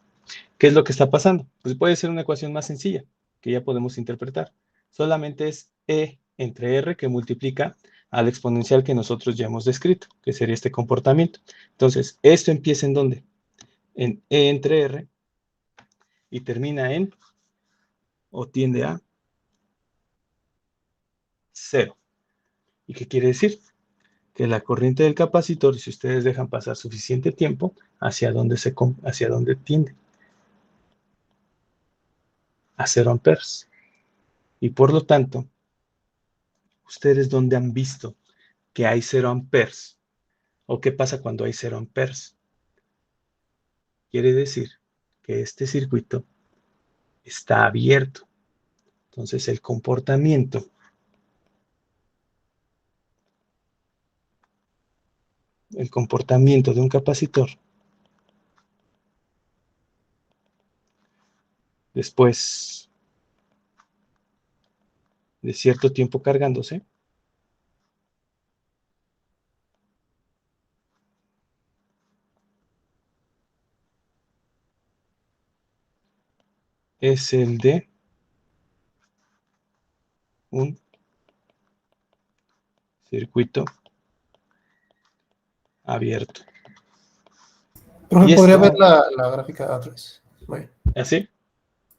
¿Qué es lo que está pasando? Pues puede ser una ecuación más sencilla, que ya podemos interpretar. Solamente es E entre R que multiplica al exponencial que nosotros ya hemos descrito, que sería este comportamiento. Entonces, esto empieza ¿en dónde? En E entre R y termina en, o tiende a, 0. ¿Y qué quiere decir? Que la corriente del capacitor, si ustedes dejan pasar suficiente tiempo, ¿hacia dónde tiende? A 0 amperes. Y por lo tanto, ¿ustedes dónde han visto que hay 0 amperes? ¿O qué pasa cuando hay 0 amperes? quiere decir que este circuito está abierto. Entonces, el comportamiento de un capacitor después de cierto tiempo cargándose es el de un circuito abierto. Profe, Y ¿podría esto, ver la gráfica otra vez? Muy bien. ¿así?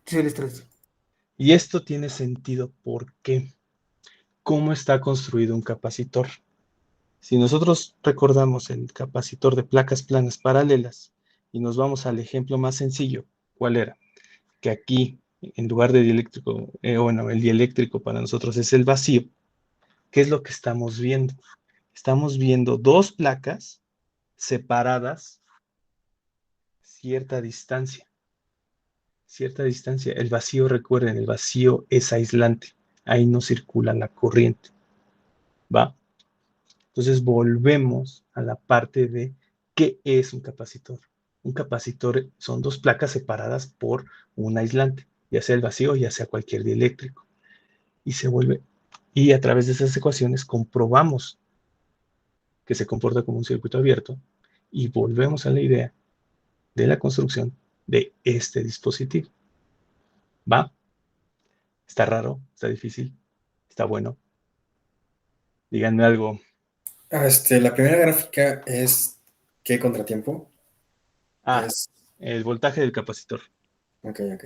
Sí, listo, listo. Y esto tiene sentido porque ¿cómo está construido un capacitor? Si nosotros recordamos el capacitor de placas planas paralelas y nos vamos al ejemplo más sencillo, ¿cuál era? Que aquí, en lugar de dieléctrico, bueno, el dieléctrico para nosotros es el vacío. ¿Qué es lo que estamos viendo? Estamos viendo dos placas separadas cierta distancia. Cierta distancia. El vacío, recuerden, el vacío es aislante. Ahí no circula la corriente. ¿Va? Entonces volvemos a la parte de qué es un capacitor. Un capacitor son dos placas separadas por un aislante, ya sea el vacío, ya sea cualquier dieléctrico. Y se vuelve, y a través de esas ecuaciones comprobamos que se comporta como un circuito abierto y volvemos a la idea de la construcción de este dispositivo. ¿Va? ¿Está raro? ¿Está difícil? ¿Está bueno? Díganme algo. La primera gráfica es ¿qué contratiempo? Ah, Es, el voltaje del capacitor. ok, ok.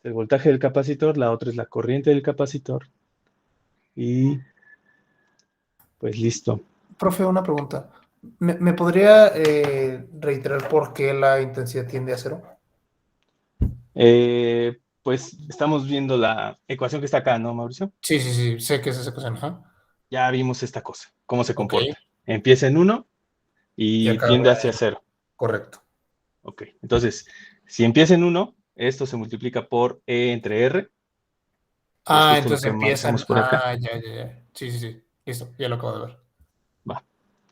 El voltaje del capacitor, la otra es la corriente del capacitor. Y pues listo. Profe, una pregunta. ¿Me podría reiterar por qué la intensidad tiende a cero? Pues estamos viendo la ecuación que está acá, ¿no, Mauricio? Sí, sí, sí, sé que es esa ecuación, ajá. Ya vimos esta cosa, cómo se Ok. comporta. Empieza en 1 Y y tiende acaba hacia 0. correcto. Ok, entonces, si empieza en 1, esto se multiplica por E entre R, que es Ah, justo lo entonces que empiezan. marcamos por acá. Ah, ya, ya, ya. Sí, sí, sí. Listo, ya lo acabo de ver. Va.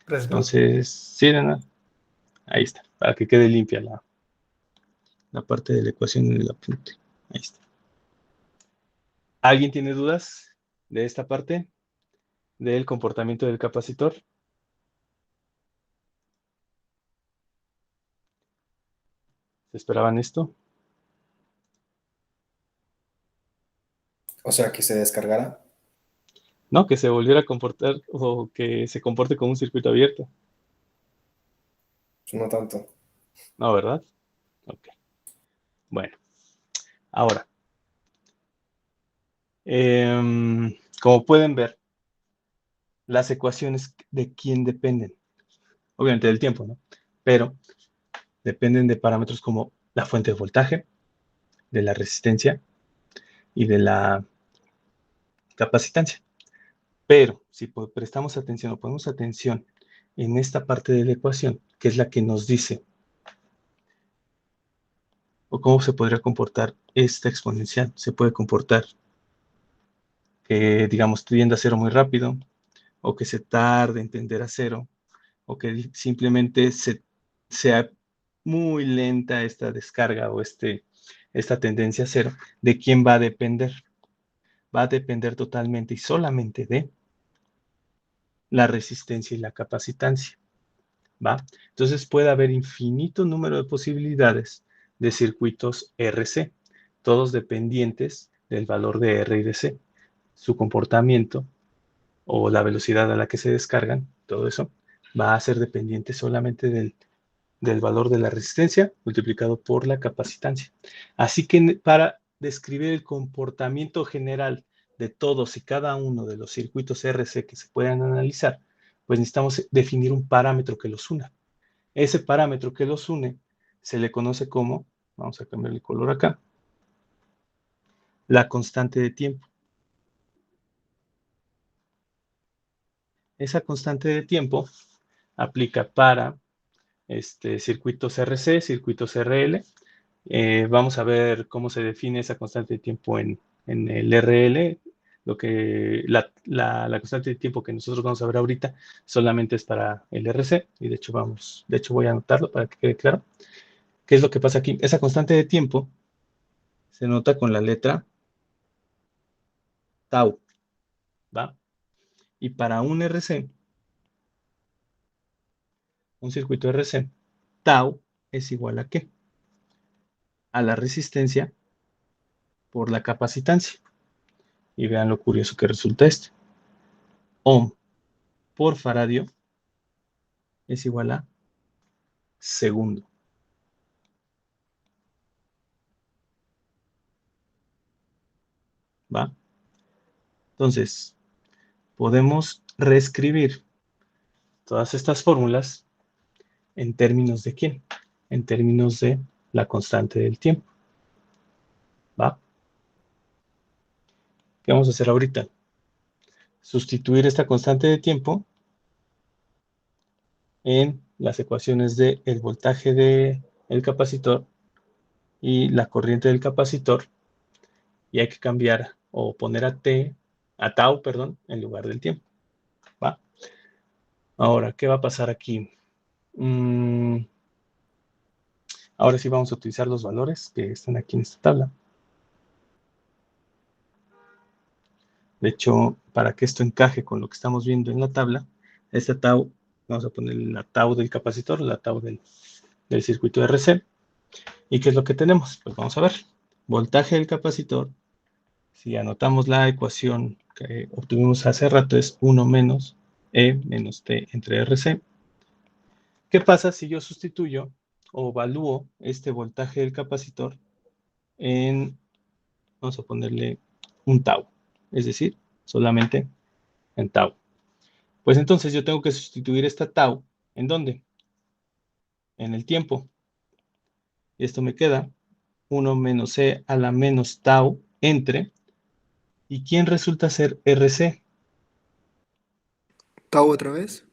Gracias, profe. Entonces, sí, nada, ahí está, para que quede limpia la parte de la ecuación en el apunte. Ahí está. ¿Alguien tiene dudas de esta parte del comportamiento del capacitor? ¿Se esperaban esto? O sea, que se descargara. No, que se volviera a comportar o que se comporte como un circuito abierto. No tanto. No, ¿verdad? Ok. Bueno, ahora, como pueden ver, las ecuaciones de quién dependen. Obviamente del tiempo, ¿no? Pero dependen de parámetros como la fuente de voltaje, de la resistencia y de la capacitancia. Pero si prestamos atención o ponemos atención en esta parte de la ecuación, que es la que nos dice o cómo se podría comportar esta exponencial, se puede comportar que, digamos, tiende a cero muy rápido, o que se tarde en tender a cero, o que simplemente sea muy lenta esta descarga o esta tendencia a cero. ¿De quién va a depender? Va a depender totalmente y solamente de la resistencia y la capacitancia. ¿Va? Entonces puede haber infinito número de posibilidades de circuitos RC, todos dependientes del valor de R y de C. Su comportamiento o la velocidad a la que se descargan, todo eso, va a ser dependiente solamente del valor de la resistencia multiplicado por la capacitancia. Así que para describir el comportamiento general de todos y cada uno de los circuitos RC que se puedan analizar, pues necesitamos definir un parámetro que los una. Ese parámetro que los une se le conoce como, vamos a cambiar el color acá, la constante de tiempo. Esa constante de tiempo aplica para circuitos RC, circuitos RL. Vamos a ver cómo se define esa constante de tiempo en el RL. La constante de tiempo que nosotros vamos a ver ahorita solamente es para el RC, y de hecho voy a anotarlo para que quede claro. ¿Qué es lo que pasa aquí? Esa constante de tiempo se nota con la letra tau, ¿va? Y para un RC, un circuito RC, tau es igual ¿a qué? A la resistencia por la capacitancia. Y vean lo curioso que resulta esto. Ohm por faradio es igual a segundo. ¿Va? Entonces, podemos reescribir todas estas fórmulas en términos de ¿quién? En términos de la constante del tiempo. ¿Va? ¿Qué vamos a hacer ahorita? Sustituir esta constante de tiempo en las ecuaciones del voltaje del capacitor y la corriente del capacitor, y hay que cambiar o poner a tau, perdón, en lugar del tiempo. ¿Va? Ahora, ¿qué va a pasar aquí? Ahora sí vamos a utilizar los valores que están aquí en esta tabla. De hecho, para que esto encaje con lo que estamos viendo en la tabla, esta tau, vamos a poner la tau del capacitor, la tau del circuito RC. ¿Y qué es lo que tenemos? Pues vamos a ver. Voltaje del capacitor, si anotamos la ecuación que obtuvimos hace rato, es 1 menos E menos T entre RC. ¿Qué pasa si yo sustituyo o evalúo este voltaje del capacitor en, vamos a ponerle un tau, es decir, solamente en tau? Pues entonces yo tengo que sustituir esta tau, ¿en dónde? En el tiempo. Esto me queda 1 menos E a la menos tau entre, ¿y quién resulta ser RC? Tau otra vez.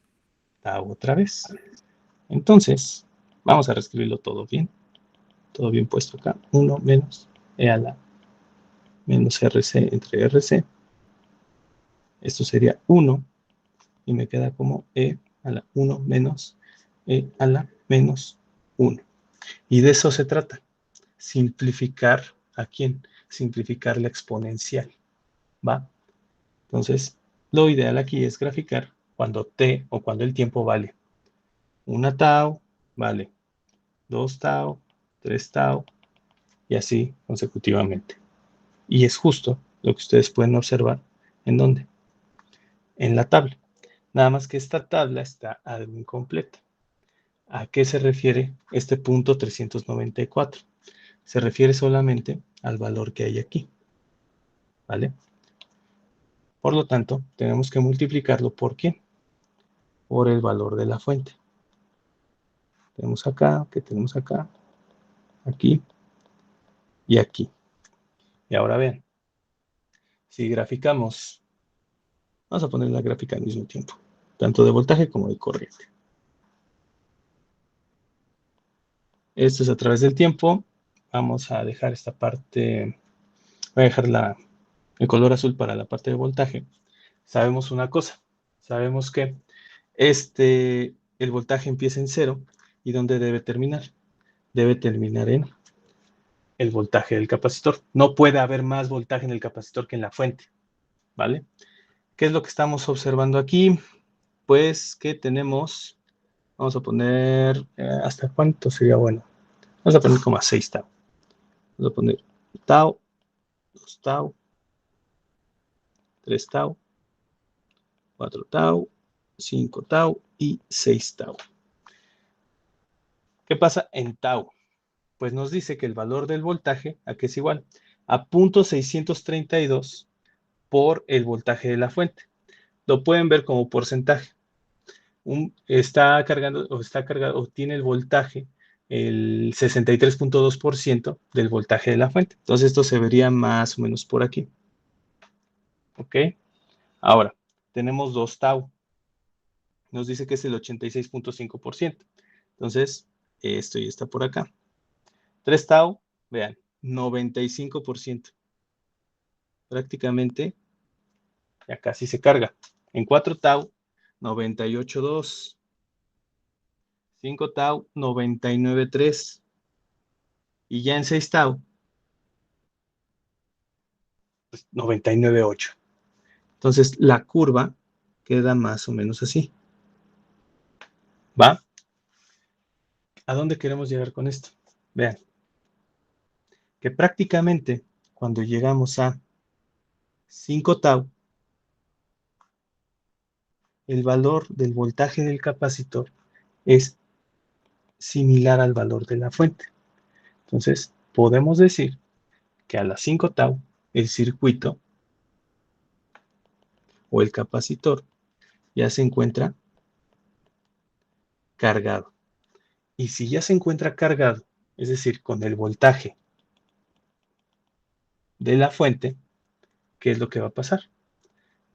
Tau otra vez. Entonces, vamos a reescribirlo todo bien puesto acá. 1 menos E a la menos RC entre RC. Esto sería 1, y me queda como E a la 1 menos E a la menos 1. Y de eso se trata. Simplificar, ¿a quién? Simplificar la exponencial, ¿va? Entonces, lo ideal aquí es graficar cuando t o cuando el tiempo vale 1 tau, vale 2 tau, 3 tau, y así consecutivamente. Y es justo lo que ustedes pueden observar. ¿En dónde? En la tabla. Nada más que esta tabla está algo incompleta. ¿A qué se refiere este punto 394? Se refiere solamente al valor que hay aquí, ¿vale? Por lo tanto, tenemos que multiplicarlo ¿por qué? Por el valor de la fuente. Tenemos acá, ¿qué tenemos acá? Aquí y aquí. Y ahora vean, si graficamos, vamos a poner la gráfica al mismo tiempo, tanto de voltaje como de corriente. Esto es a través del tiempo. Vamos a dejar esta parte, voy a dejar el color azul para la parte de voltaje. Sabemos una cosa, sabemos que el voltaje empieza en 0, ¿y dónde debe terminar? Debe terminar en el voltaje del capacitor. No puede haber más voltaje en el capacitor que en la fuente, ¿vale? ¿Qué es lo que estamos observando aquí? Pues que tenemos, vamos a poner, ¿hasta cuánto sería bueno? Vamos a poner como a 6 tau. Vamos a poner tau, 2 tau, 3 tau, 4 tau, 5 tau y 6 tau. ¿Qué pasa en tau? Pues nos dice que el valor del voltaje, ¿a qué es igual? A 0.632 por el voltaje de la fuente. Lo pueden ver como porcentaje. Está cargado o tiene el voltaje el 63.2% del voltaje de la fuente. Entonces esto se vería más o menos por aquí. ¿Ok? Ahora, tenemos 2 tau. Nos dice que es el 86.5%. Entonces, esto ya está por acá. 3 tau, vean, 95%. Prácticamente ya casi se carga. En 4 tau, 98.2. 5 tau, 99.3. Y ya en 6 tau, pues 99.8. Entonces, la curva queda más o menos así. ¿Va? ¿A dónde queremos llegar con esto? Vean, que prácticamente cuando llegamos a 5 tau, el valor del voltaje del capacitor es similar al valor de la fuente. Entonces, podemos decir que a las 5 tau, el circuito o el capacitor ya se encuentra cargado. Y si ya se encuentra cargado, es decir, con el voltaje de la fuente, ¿qué es lo que va a pasar?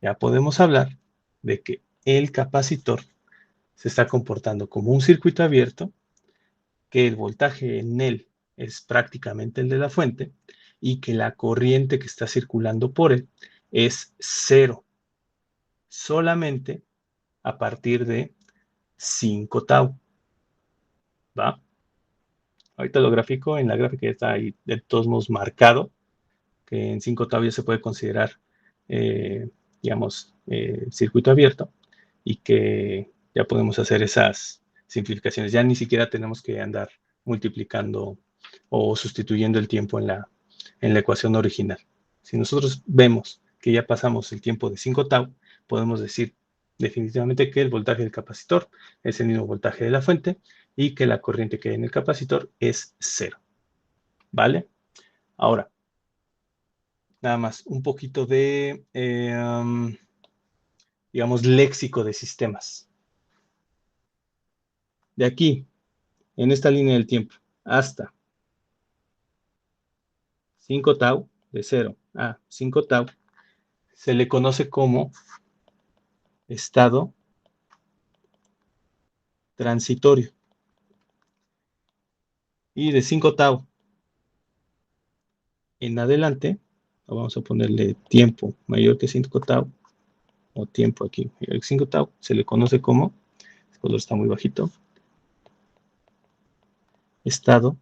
Ya podemos hablar de que el capacitor se está comportando como un circuito abierto, que el voltaje en él es prácticamente el de la fuente y que la corriente que está circulando por él es cero, solamente a partir de 5 tau. ¿Va? Ahorita lo grafico, en la gráfica ya está ahí de todos modos marcado, que en 5 tau ya se puede considerar, digamos, circuito abierto y que ya podemos hacer esas simplificaciones. Ya ni siquiera tenemos que andar multiplicando o sustituyendo el tiempo en la ecuación original. Si nosotros vemos que ya pasamos el tiempo de 5 tau, podemos decir definitivamente que el voltaje del capacitor es el mismo voltaje de la fuente y que la corriente que hay en el capacitor es cero. ¿Vale? Ahora, nada más, un poquito de, digamos, léxico de sistemas. De aquí, en esta línea del tiempo, hasta 5 tau, de 0 a 5 tau, se le conoce como estado transitorio. Y de 5 tau en adelante, vamos a ponerle tiempo mayor que 5 tau, o tiempo aquí mayor que 5 tau, se le conoce como, el color está muy bajito, estado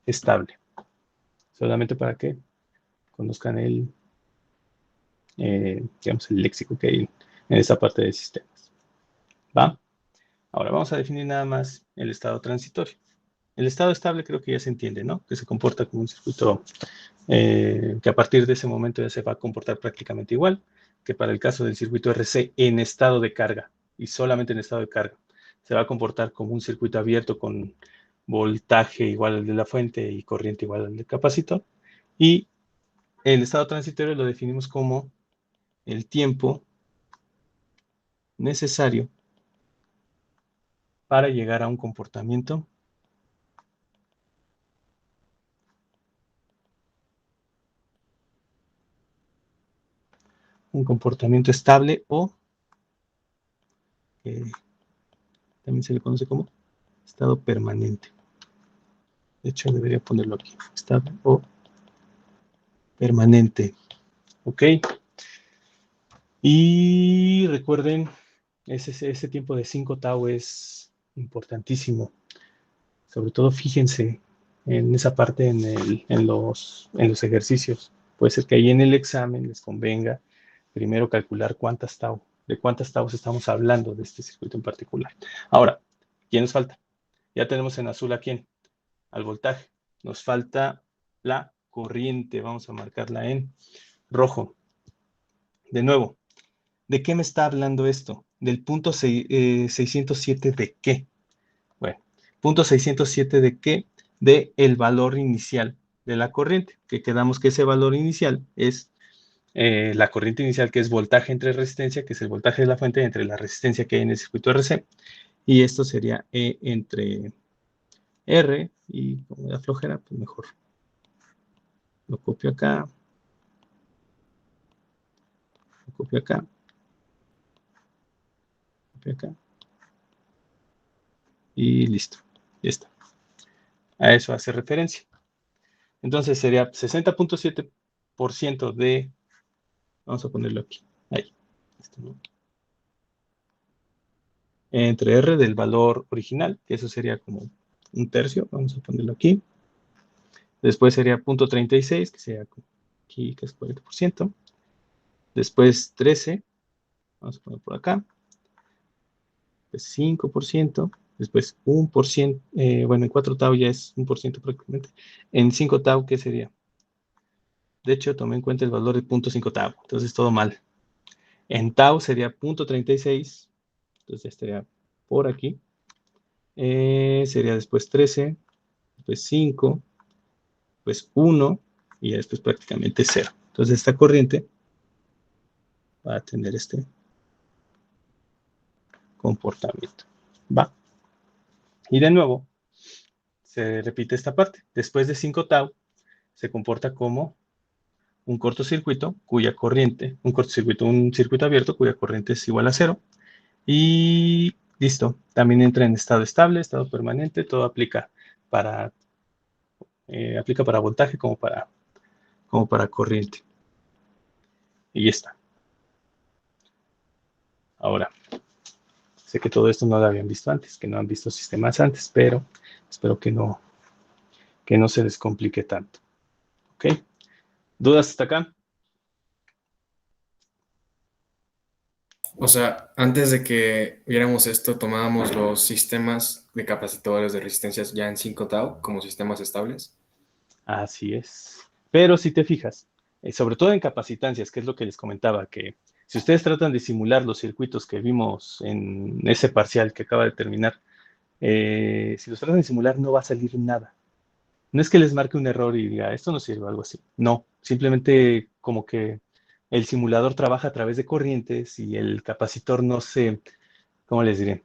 estable. Solamente para que conozcan digamos, el léxico que hay en esta parte de sistemas. ¿Va? Ahora vamos a definir nada más el estado transitorio. El estado estable creo que ya se entiende, ¿no? Que se comporta como un circuito que a partir de ese momento ya se va a comportar prácticamente igual que para el caso del circuito RC en estado de carga y solamente en estado de carga. Se va a comportar como un circuito abierto con voltaje igual al de la fuente y corriente igual al del capacitor. Y el estado transitorio lo definimos como el tiempo necesario para llegar a un comportamiento estable o también se le conoce como estado permanente. De hecho, debería ponerlo aquí, estable o permanente. ¿Ok? Y recuerden, ese tiempo de 5 tau es importantísimo. Sobre todo fíjense en esa parte en los ejercicios. Puede ser que ahí en el examen les convenga primero calcular de cuántas tau estamos hablando de este circuito en particular. Ahora, ¿quién nos falta? Ya tenemos en azul a quién, al voltaje. Nos falta la corriente, vamos a marcarla en rojo. De nuevo, ¿de qué me está hablando esto? Del punto 607 de qué. Bueno, punto 607 de qué, de el valor inicial de la corriente, que quedamos que ese valor inicial es la corriente inicial, que es voltaje entre resistencia, que es el voltaje de la fuente entre la resistencia que hay en el circuito RC, y esto sería E entre R, y como da flojera, pues mejor lo copio acá, lo copio acá, copio acá, y listo. Ya está. A eso hace referencia. Entonces sería 60.7% de, vamos a ponerlo aquí, ahí, ¿no? Entre R del valor original, que eso sería como un tercio, vamos a ponerlo aquí. Después sería 0.36, que sería aquí, que es 40%. Después 13, vamos a poner por acá. Después 5%. Después 1%. Bueno, en 4 tau ya es 1% prácticamente. En 5 tau, ¿qué sería? De hecho, tomé en cuenta el valor de 0.5 tau. Entonces, todo mal. En tau sería 0.36. Entonces, ya estaría por aquí. Sería después 13. Después 5. Después 1. Y después prácticamente 0. Entonces, esta corriente va a tener este comportamiento. Va. Y de nuevo, se repite esta parte. Después de 5 tau, se comporta como un cortocircuito cuya corriente, un circuito abierto cuya corriente es igual a 0. Y listo. También entra en estado estable, estado permanente. Todo aplica para voltaje como para corriente. Y ya está. Ahora, sé que todo esto no lo habían visto antes, que no han visto sistemas antes, pero espero que no se les complique tanto. ¿Ok? ¿Dudas hasta acá? O sea, antes de que viéramos esto, tomábamos los sistemas de capacitores de resistencias ya en 5 tau como sistemas estables. Así es. Pero si te fijas, sobre todo en capacitancias, que es lo que les comentaba, que si ustedes tratan de simular los circuitos que vimos en ese parcial que acaba de terminar, si los tratan de simular no va a salir nada. No es que les marque un error y diga, esto no sirve o algo así. No, simplemente como que el simulador trabaja a través de corrientes y el capacitor no se, ¿cómo les diré?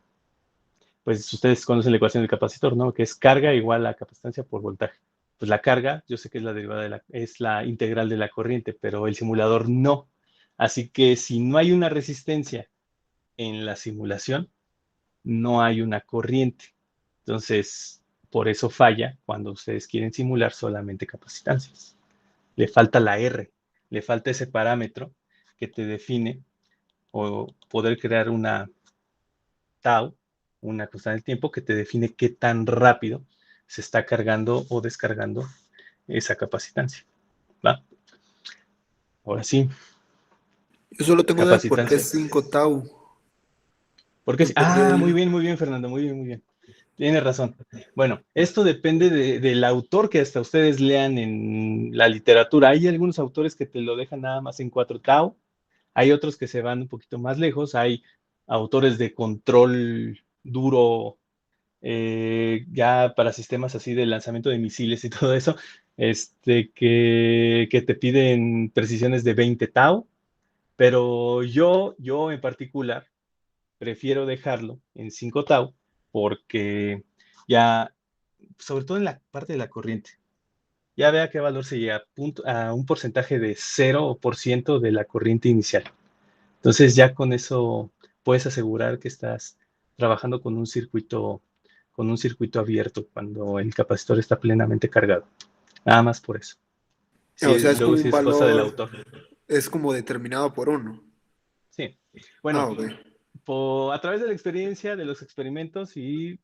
Pues ustedes conocen la ecuación del capacitor, ¿no? Que es carga igual a capacitancia por voltaje. Pues la carga, yo sé que es la derivada es la integral de la corriente, pero el simulador no. Así que si no hay una resistencia en la simulación, no hay una corriente. Entonces, por eso falla cuando ustedes quieren simular solamente capacitancias. Le falta la R, le falta ese parámetro que te define o poder crear una tau, una constante del tiempo que te define qué tan rápido se está cargando o descargando esa capacitancia. ¿Va? Ahora sí, Yo solo tengo duda por qué capacitancia. 5 tau. Porque, No tendría muy el- bien, Fernando, muy bien, muy bien. Tienes razón. Bueno, esto depende del autor que hasta ustedes lean en la literatura. Hay algunos autores que te lo dejan nada más en 4 tau. Hay otros que se van un poquito más lejos. Hay autores de control duro ya para sistemas así de lanzamiento de misiles y todo eso, que te piden precisiones de 20 tau, pero yo en particular prefiero dejarlo en 5 tau porque ya, sobre todo en la parte de la corriente, ya vea qué valor se llega a un porcentaje de 0% de la corriente inicial. Entonces ya con eso puedes asegurar que estás trabajando con un circuito abierto cuando el capacitor está plenamente cargado. Nada más por eso. O sea, Sí, es luego como sí un es cosa del valor, autor. es como determinado por uno. Sí. Ah, Bueno, ok. a través de la experiencia, de los experimentos, y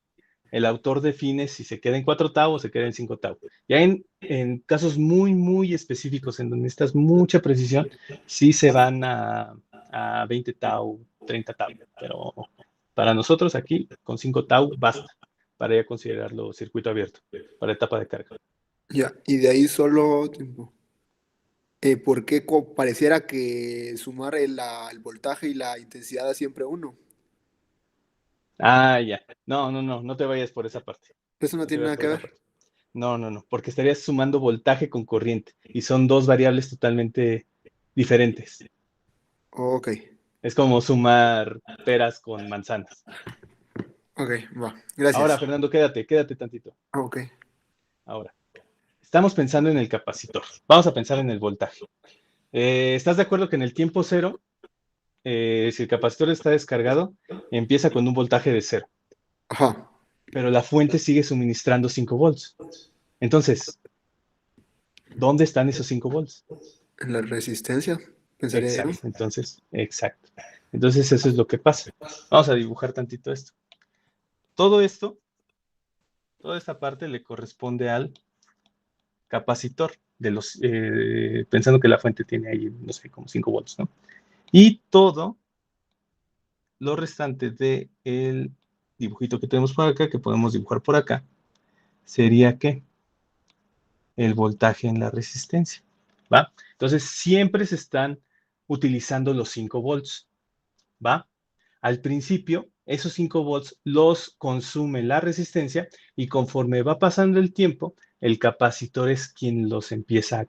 el autor define si se queda en 4 tau o se queda en 5 tau. Ya en casos muy, muy específicos, en donde necesitas mucha precisión, sí se van a 20 tau, 30 tau. Pero para nosotros aquí, con 5 tau basta para ya considerarlo circuito abierto, para etapa de carga. Ya, y de ahí solo tiempo. ¿Por qué pareciera que sumar el voltaje y la intensidad da siempre uno? Ya. No te vayas por esa parte. Eso no No te tiene vayas nada por que esa ver. parte. No, porque estarías sumando voltaje con corriente y son dos variables totalmente diferentes. Ok, Es como sumar peras con manzanas. ok, va. Ahora, Gracias. Fernando, quédate tantito. Ok. Ahora, estamos pensando en el capacitor. Vamos a pensar en el voltaje. ¿Estás de acuerdo que en el tiempo cero, si el capacitor está descargado, empieza con un voltaje de 0? Ajá. pero la fuente sigue suministrando 5 volts. Entonces, ¿dónde están esos 5 volts? En la resistencia, pensaría yo. Exacto, entonces eso es lo que pasa. Vamos a dibujar tantito esto. Todo esto, toda esta parte le corresponde al capacitor, pensando que la fuente tiene ahí, no sé, como 5 volts, ¿no? Y todo lo restante del dibujito que tenemos por acá, que podemos dibujar por acá, sería ¿qué? El voltaje en la resistencia, ¿va? Entonces, siempre se están utilizando los 5 volts, ¿va? Al principio, esos 5 volts los consume la resistencia y conforme va pasando el tiempo, el capacitor es quien los empieza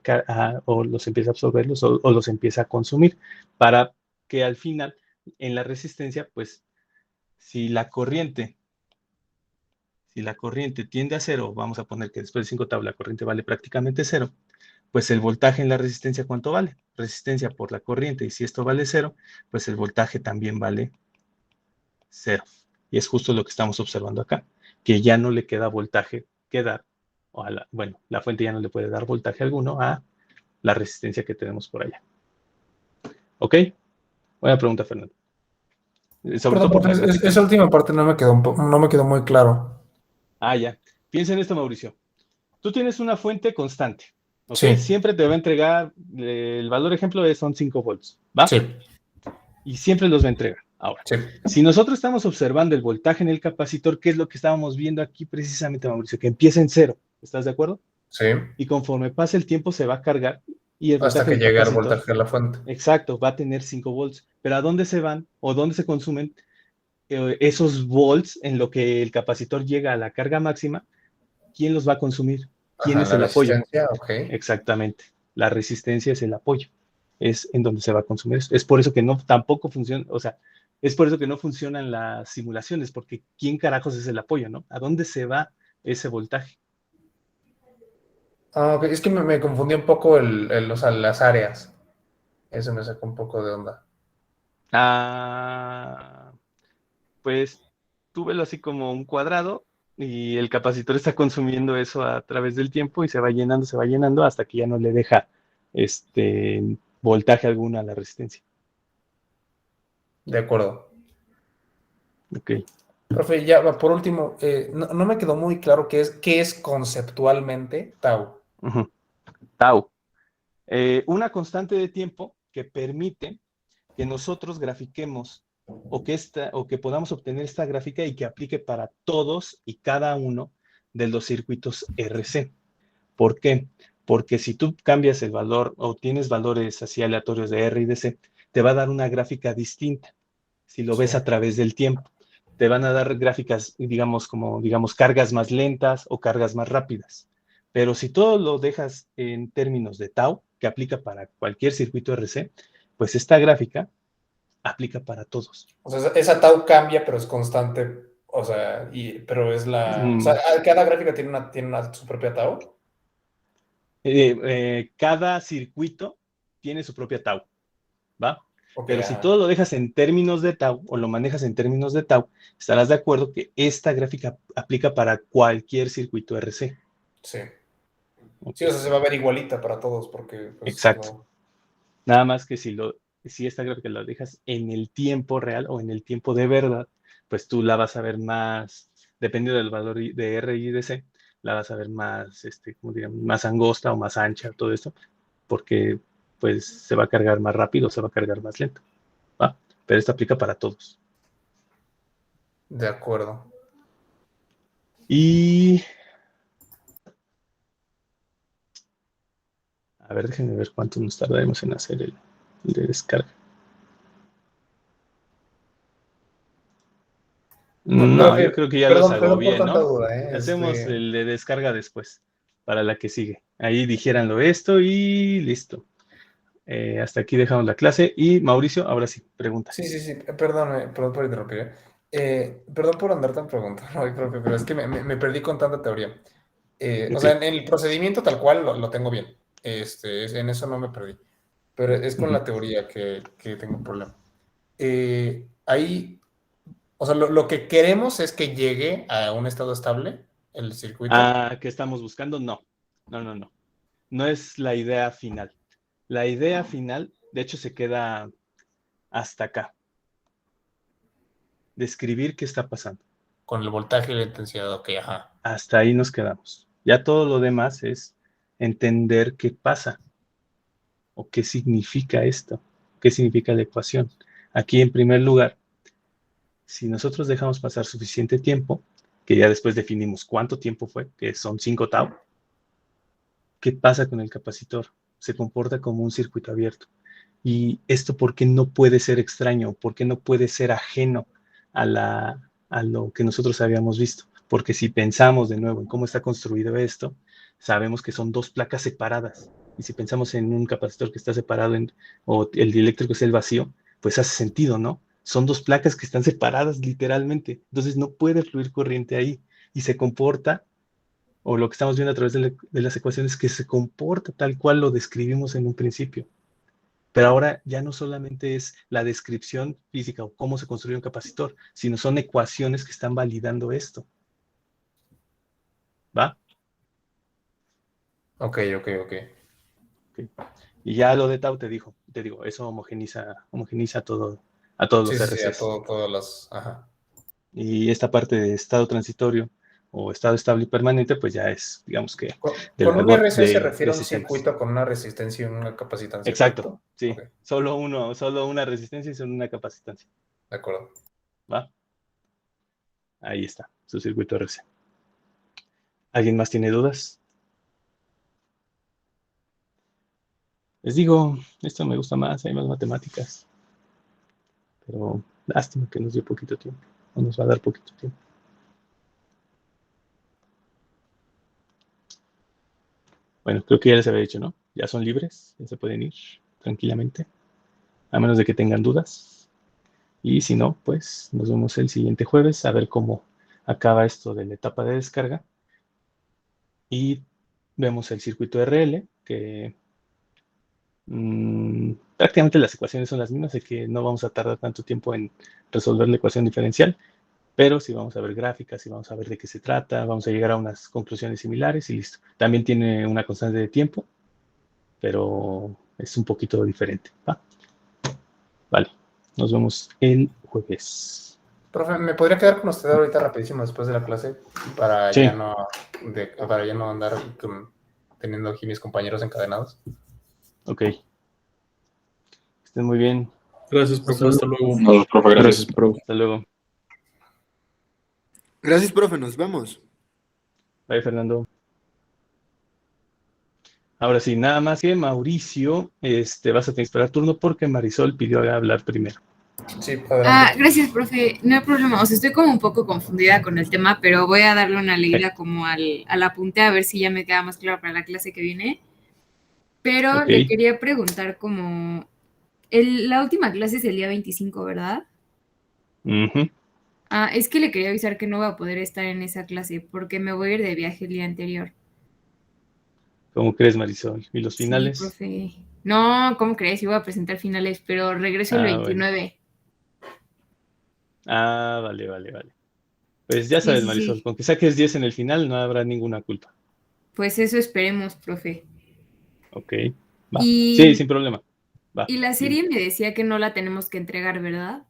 o los empieza a absorber o los empieza a consumir para que al final, en la resistencia, pues, si la corriente tiende a cero, vamos a poner que después de 5 tau la corriente vale prácticamente cero, pues el voltaje en la resistencia, ¿cuánto vale? Resistencia por la corriente, y si esto vale cero, pues el voltaje también vale cero. Y es justo lo que estamos observando acá, que ya no le queda voltaje que dar, bueno, la fuente ya no le puede dar voltaje alguno a la resistencia que tenemos por allá. ¿Ok? Buena pregunta, Fernando. Sobre todo porque esa última parte no me quedó muy claro. ya. Piensa en esto, Mauricio. Tú tienes una fuente constante, ¿ok? Sí. Siempre te va a entregar, el valor ejemplo son 5 volts, ¿va? Sí. Y siempre los va a entregar. Ahora, Sí. si nosotros estamos observando el voltaje en el capacitor, ¿qué es lo que estábamos viendo aquí precisamente, Mauricio? Que empieza en cero, ¿estás de acuerdo? Sí. Y conforme pase el tiempo se va a cargar y el Hasta voltaje que del llegue el capacitor, voltaje de la fuente. exacto, va a tener 5 volts. Pero ¿a dónde se van o dónde se consumen esos volts en lo que el capacitor llega a la carga máxima? ¿Quién los va a consumir? ¿Quién es La el apoyo? resistencia, ok. Exactamente. La resistencia es el apoyo. Es en donde se va a consumir eso. Es por eso que tampoco funciona, o sea, es por eso que no funcionan las simulaciones, porque ¿quién carajos es el apoyo, no? ¿A dónde se va ese voltaje? Ok. Es que me confundí un poco o sea, las áreas. Eso me sacó un poco de onda. Pues tú velo así como un cuadrado y el capacitor está consumiendo eso a través del tiempo y se va llenando hasta que ya no le deja voltaje alguno a la resistencia. De acuerdo. Ok. Profe, ya por último, no me quedó muy claro qué es conceptualmente tau. Uh-huh. Tau. Una constante de tiempo que permite que nosotros grafiquemos o que podamos obtener esta gráfica y que aplique para todos y cada uno de los circuitos RC. ¿Por qué? Porque si tú cambias el valor o tienes valores así aleatorios de R y de C, te va a dar una gráfica distinta si lo ves a través del tiempo. Te van a dar gráficas, digamos, cargas más lentas o cargas más rápidas. Pero si todo lo dejas en términos de tau, que aplica para cualquier circuito RC, pues esta gráfica aplica para todos. O sea, esa tau cambia, pero es constante. O sea, pero es o sea, cada gráfica tiene su propia tau. Cada circuito tiene su propia tau, ¿va? Okay, pero si todo lo dejas en términos de tau o lo manejas en términos de tau, estarás de acuerdo que esta gráfica aplica para cualquier circuito RC. Sí. Okay. Sí, o sea, se va a ver igualita para todos porque... Pues, exacto. No... Nada más que si esta gráfica la dejas en el tiempo real o en el tiempo de verdad, pues tú la vas a ver más, dependiendo del valor de R y de C, la vas a ver más, más angosta o más ancha, todo esto, porque pues se va a cargar más rápido, se va a cargar más lento, ¿va? Pero esto aplica para todos. De acuerdo. Y a ver, déjenme ver cuánto nos tardaremos en hacer el de descarga. No, yo creo que ya los hago bien, ¿no? Duda, Hacemos el de descarga después, para la que sigue. Ahí dijéranlo esto y listo. Hasta aquí dejamos la clase. Y Mauricio, ahora sí, pregunta. Sí. Perdón por interrumpir. Perdón por andar tan preguntando, profe, pero es que me perdí con tanta teoría. Okay. O sea, en el procedimiento tal cual lo tengo bien. En eso no me perdí. Pero es con la teoría que tengo un problema. Ahí, O sea, lo que queremos es que llegue a un estado estable el circuito. ¿Qué estamos buscando? No. No es la idea final. La idea final, de hecho, se queda hasta acá. Describir qué está pasando. Con el voltaje y la intensidad, ok, ajá. Hasta ahí nos quedamos. Ya todo lo demás es entender qué pasa o qué significa esto, qué significa la ecuación. Aquí, en primer lugar, si nosotros dejamos pasar suficiente tiempo, que ya después definimos cuánto tiempo fue, que son 5 tau, ¿qué pasa con el capacitor? Se comporta como un circuito abierto. ¿Y esto por qué no puede ser extraño? ¿Por qué no puede ser ajeno a lo que nosotros habíamos visto? Porque si pensamos de nuevo en cómo está construido esto, sabemos que son dos placas separadas. Y si pensamos en un capacitor que está separado o el dieléctrico es el vacío, pues hace sentido, ¿no? Son dos placas que están separadas literalmente. Entonces no puede fluir corriente ahí. Y se comporta, o lo que estamos viendo a través de las ecuaciones, que se comporta tal cual lo describimos en un principio. Pero ahora ya no solamente es la descripción física o cómo se construye un capacitor, sino son ecuaciones que están validando esto. ¿Va? Ok. Y ya lo de tau te digo, eso homogeniza a todos los Sí, a RCs. todas las, ajá. Y esta parte de estado transitorio o estado estable y permanente, pues ya es, digamos que, del Con un argot RC se de refiere a un sistemas. circuito con una resistencia y una capacitancia, Exacto, ¿correcto? sí. Ok, Solo una resistencia y solo una capacitancia. de acuerdo. ¿Va? Ahí está, su circuito RC. ¿Alguien más tiene dudas? Les digo, esto me gusta más, hay más matemáticas. Pero lástima que nos dio poquito tiempo. O nos va a dar poquito tiempo. Bueno, creo que ya les había dicho, ¿no? Ya son libres, ya se pueden ir tranquilamente. A menos de que tengan dudas. Y si no, pues nos vemos el siguiente jueves a ver cómo acaba esto de la etapa de descarga. Y vemos el circuito RL, que prácticamente las ecuaciones son las mismas, así que no vamos a tardar tanto tiempo en resolver la ecuación diferencial, pero sí vamos a ver gráficas, sí vamos a ver de qué se trata, vamos a llegar a unas conclusiones similares y listo. También tiene una constante de tiempo, pero es un poquito diferente, ¿va? Vale, nos vemos el jueves. Profe, ¿me podría quedar con usted ahorita rapidísimo después de la clase para Sí. para ya no andar teniendo aquí mis compañeros encadenados? Ok. Estén muy bien. Gracias, profe. Hasta luego. No, profe, gracias. Hasta luego. Gracias, profe, nos vemos. Bye, Fernando. Ahora sí, nada más que Mauricio, vas a tener que esperar turno porque Marisol pidió hablar primero. Sí, adelante. Gracias, profe. No hay problema. O sea, estoy como un poco confundida con el tema, pero voy a darle una leída como al apunte a ver si ya me queda más claro para la clase que viene. Pero le quería preguntar como... la última clase es el día 25, ¿verdad? Uh-huh. Es que le quería avisar que no voy a poder estar en esa clase porque me voy a ir de viaje el día anterior. ¿Cómo crees, Marisol? ¿Y los finales? Sí, profe. No, ¿cómo crees? Iba a presentar finales, pero regreso el 29. Bueno. Vale. Pues ya sabes, Marisol, con que saques 10 en el final no habrá ninguna culpa. Pues eso esperemos, profe. Ok, va. Sí, sin problema. Va. Y la serie me decía que no la tenemos que entregar, ¿verdad?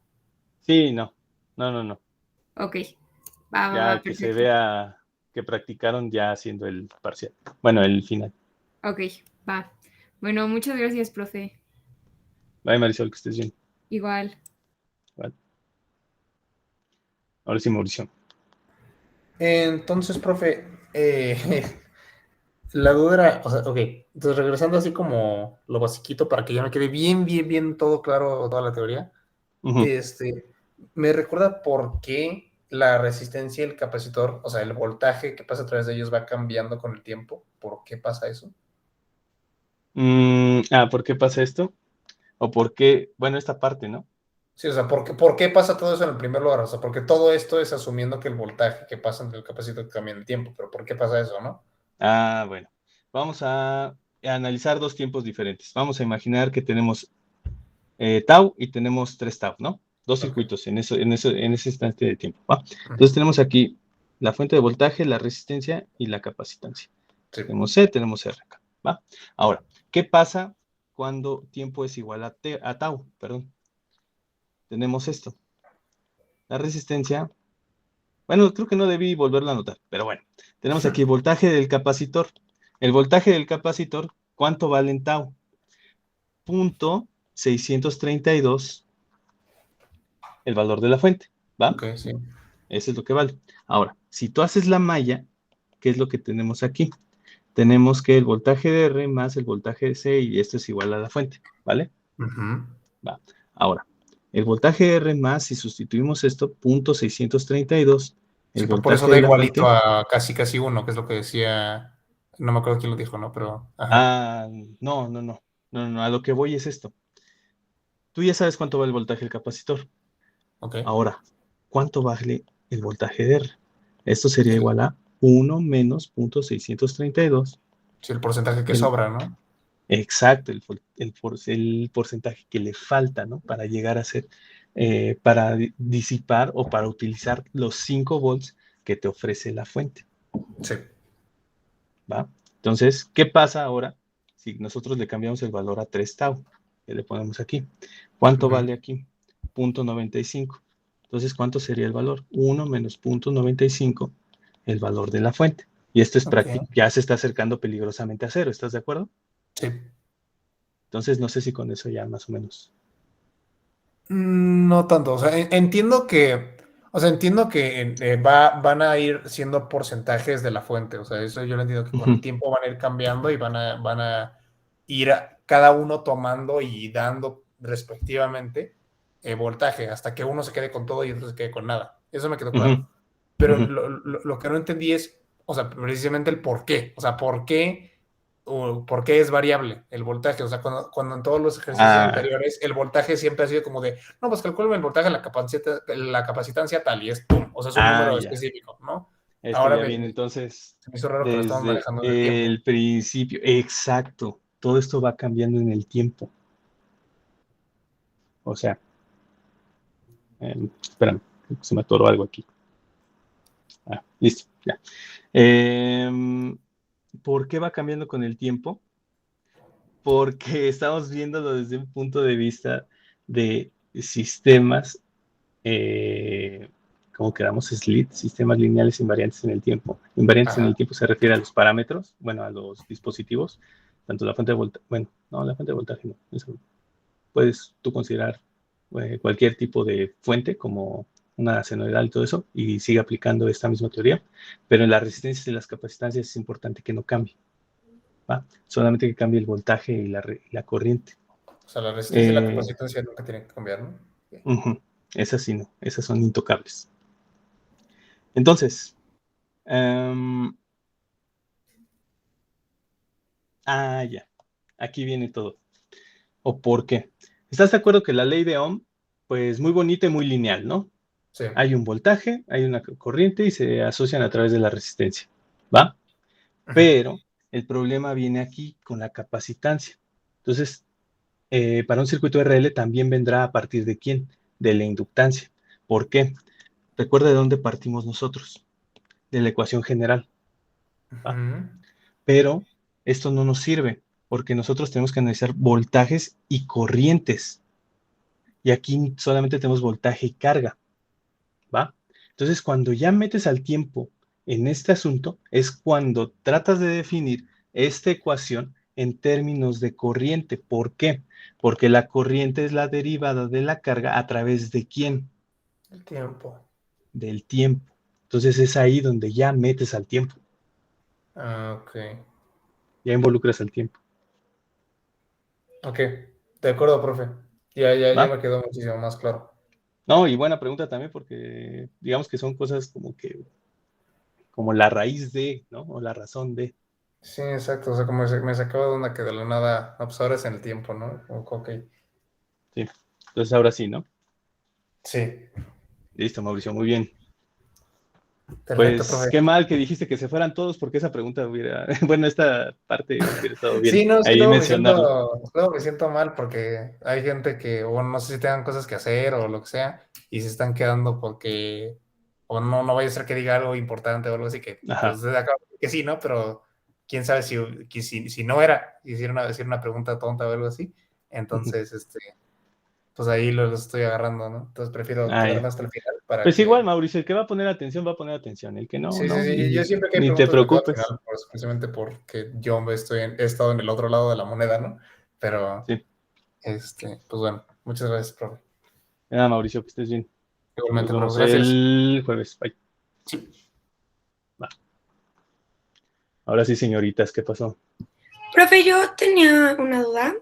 Sí, no. Ok. Ya que se vea que practicaron ya haciendo el parcial. Bueno, el final. Ok, va. Bueno, muchas gracias, profe. Bye, Marisol, que estés bien. Igual. Ahora sí, Mauricio. Entonces, profe, la duda era, o sea, ok, entonces regresando así como lo basiquito para que ya me quede bien todo claro toda la teoría, me recuerda por qué la resistencia y el capacitor, o sea, el voltaje que pasa a través de ellos va cambiando con el tiempo. ¿Por qué pasa eso? ¿Por qué pasa esto? O por qué, bueno, esta parte, ¿no? Sí, o sea, ¿por qué pasa todo eso en el primer lugar? O sea, porque todo esto es asumiendo que el voltaje que pasa entre el capacitor cambia en el tiempo, pero ¿por qué pasa eso, no? Bueno, vamos a analizar dos tiempos diferentes. Vamos a imaginar que tenemos tau y tenemos 3 tau, ¿no? Dos circuitos en ese instante de tiempo, ¿va? Entonces tenemos aquí la fuente de voltaje, la resistencia y la capacitancia. Sí. Tenemos C, tenemos R acá, ¿va? Ahora, ¿qué pasa cuando tiempo es igual a tau? Perdón. Tenemos esto. La resistencia, bueno, creo que no debí volverla a anotar, pero bueno. Tenemos aquí el voltaje del capacitor. El voltaje del capacitor, ¿cuánto vale en tau? 0.632 el valor de la fuente, ¿va? Ok, sí. Eso es lo que vale. Ahora, si tú haces la malla, ¿qué es lo que tenemos aquí? Tenemos que el voltaje de R más el voltaje de C y esto es igual a la fuente, ¿vale? Va. Ahora, el voltaje de R más, si sustituimos esto, 0.632, el Sí, por voltaje eso da de la igualito fuente. a casi 1, que es lo que decía, no me acuerdo quién lo dijo, ¿no? Pero, ajá. No, a lo que voy es esto. Tú ya sabes cuánto vale el voltaje del capacitor. Ok. Ahora, ¿cuánto vale el voltaje de R? Esto sería Sí. igual a 1 menos 0.632. Sí, el porcentaje que El- sobra, ¿no? Exacto, el porcentaje que le falta, ¿no? Para llegar a ser, para disipar o para utilizar los 5 volts que te ofrece la fuente, Sí. ¿va? Entonces, ¿qué pasa ahora si nosotros le cambiamos el valor a 3 tau? Que le ponemos aquí. ¿Cuánto vale aquí? 0.95. Entonces, ¿cuánto sería el valor? 1 menos 0.95, el valor de la fuente. Y esto es Ok. práctico, ya se está acercando peligrosamente a cero, ¿estás de acuerdo? Sí. Entonces, no sé si con eso ya más o menos. No tanto, o sea, entiendo que van a ir siendo porcentajes de la fuente, o sea, eso yo lo entiendo que con el tiempo van a ir cambiando y van a ir cada uno tomando y dando respectivamente voltaje, hasta que uno se quede con todo y otro se quede con nada. Eso me quedó claro. Pero lo que no entendí es, o sea, precisamente el por qué, o sea, por qué es variable el voltaje. O sea, cuando en todos los ejercicios anteriores el voltaje siempre ha sido como de, no, pues calculame el voltaje, la capacitancia tal, y es pum, o sea, es un número Ya. específico, ¿no? Esto Ahora ya viene entonces se me hizo raro que lo estaban desde manejando en el tiempo. el principio. Exacto. Todo esto va cambiando en el tiempo. O sea, espérame, se me atoró algo aquí. Listo, ya. ¿Por qué va cambiando con el tiempo? Porque estamos viéndolo desde un punto de vista de sistemas, como queramos, SLIT, sistemas lineales invariantes en el tiempo. Invariantes en el tiempo se refiere a los parámetros, bueno, a los dispositivos, tanto la fuente de voltaje, bueno, no, la fuente de voltaje no, eso puedes tú considerar cualquier tipo de fuente como una senoidal y todo eso, y sigue aplicando esta misma teoría, pero en las resistencias y las capacitancias es importante que no cambie, ¿va? Solamente que cambie el voltaje y la corriente. O sea, la resistencia y la capacitancia nunca tienen que cambiar, ¿no? Esas sí no, esas son intocables. Entonces, ya, aquí viene todo. ¿O por qué? ¿Estás de acuerdo que la ley de Ohm, pues muy bonita y muy lineal, ¿no? Sí. Hay un voltaje, hay una corriente y se asocian a través de la resistencia, ¿va? Pero el problema viene aquí con la capacitancia. Entonces, para un circuito RL también vendrá a partir de ¿quién? De la inductancia. ¿Por qué? Recuerda de dónde partimos nosotros, de la ecuación general, ¿va? Pero esto no nos sirve porque nosotros tenemos que analizar voltajes y corrientes. Y aquí solamente tenemos voltaje y carga, ¿va? Entonces, cuando ya metes al tiempo en este asunto, es cuando tratas de definir esta ecuación en términos de corriente. ¿Por qué? Porque la corriente es la derivada de la carga a través de ¿quién? El tiempo. Del tiempo. Entonces es ahí donde ya metes al tiempo. Ok. Ya involucras al tiempo. Ok. De acuerdo, profe. Ya ¿Va? me quedó muchísimo más claro. No, y buena pregunta también porque digamos que son cosas como la raíz de, ¿no? O la razón de. Sí, exacto. O sea, como me sacaba de una que de la nada, pues ahora es en el tiempo, ¿no? Ok. Sí. Entonces ahora sí, ¿no? Sí. Listo, Mauricio, muy bien. Perfecto, Pues profe. qué mal que dijiste que se fueran todos porque esa pregunta hubiera, bueno, esta parte hubiera estado bien. Sí, no, sí, Ahí luego mencionarlo. me siento mal porque hay gente que, bueno, no sé si tengan cosas que hacer o lo que sea, y se están quedando porque, o no vaya a ser que diga algo importante o algo así que, Ajá. pues, acabo de decir que sí, ¿no? Pero quién sabe si no era, decir una pregunta tonta o algo así, entonces, pues ahí los estoy agarrando, ¿no? Entonces prefiero Ah, quedarme ya. hasta el final para Pues igual, que... Mauricio, el que va a poner atención va a poner atención, el que no, Sí, sí, no, sí. Yo siempre que hay ni te preguntas me quedo al preocupes. final, pues, precisamente porque yo he estado en el otro lado de la moneda, ¿no? Pero... Sí, Pues bueno, muchas gracias, profe. nada, Mauricio, que estés bien. Nos Igualmente, profe, vemos gracias. el jueves. Bye. Sí. Va. Ahora sí, señoritas, ¿qué pasó? Profe, yo tenía una duda.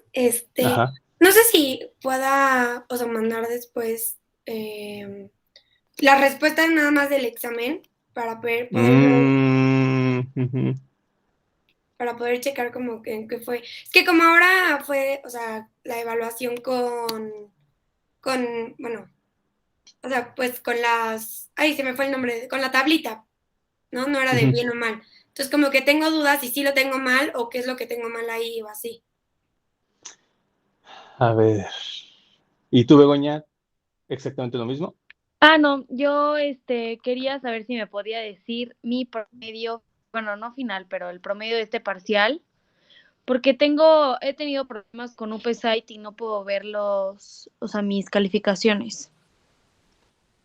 Ajá. No sé si pueda, o sea, mandar después las respuestas nada más del examen para Ujú. para poder checar como que en qué fue. Es que como ahora fue, o sea, la evaluación bueno, o sea, pues con ay, se me fue el nombre, con la tablita, ¿no? No era de Ujú. bien o mal. Entonces como que tengo dudas si sí lo tengo mal o qué es lo que tengo mal ahí o así. A ver. ¿Y tú, Begoña? ¿Exactamente lo mismo? No, yo quería saber si me podía decir mi promedio, bueno, no final, pero el promedio de este parcial, porque he tenido problemas con UPSite y no puedo ver o sea, mis calificaciones.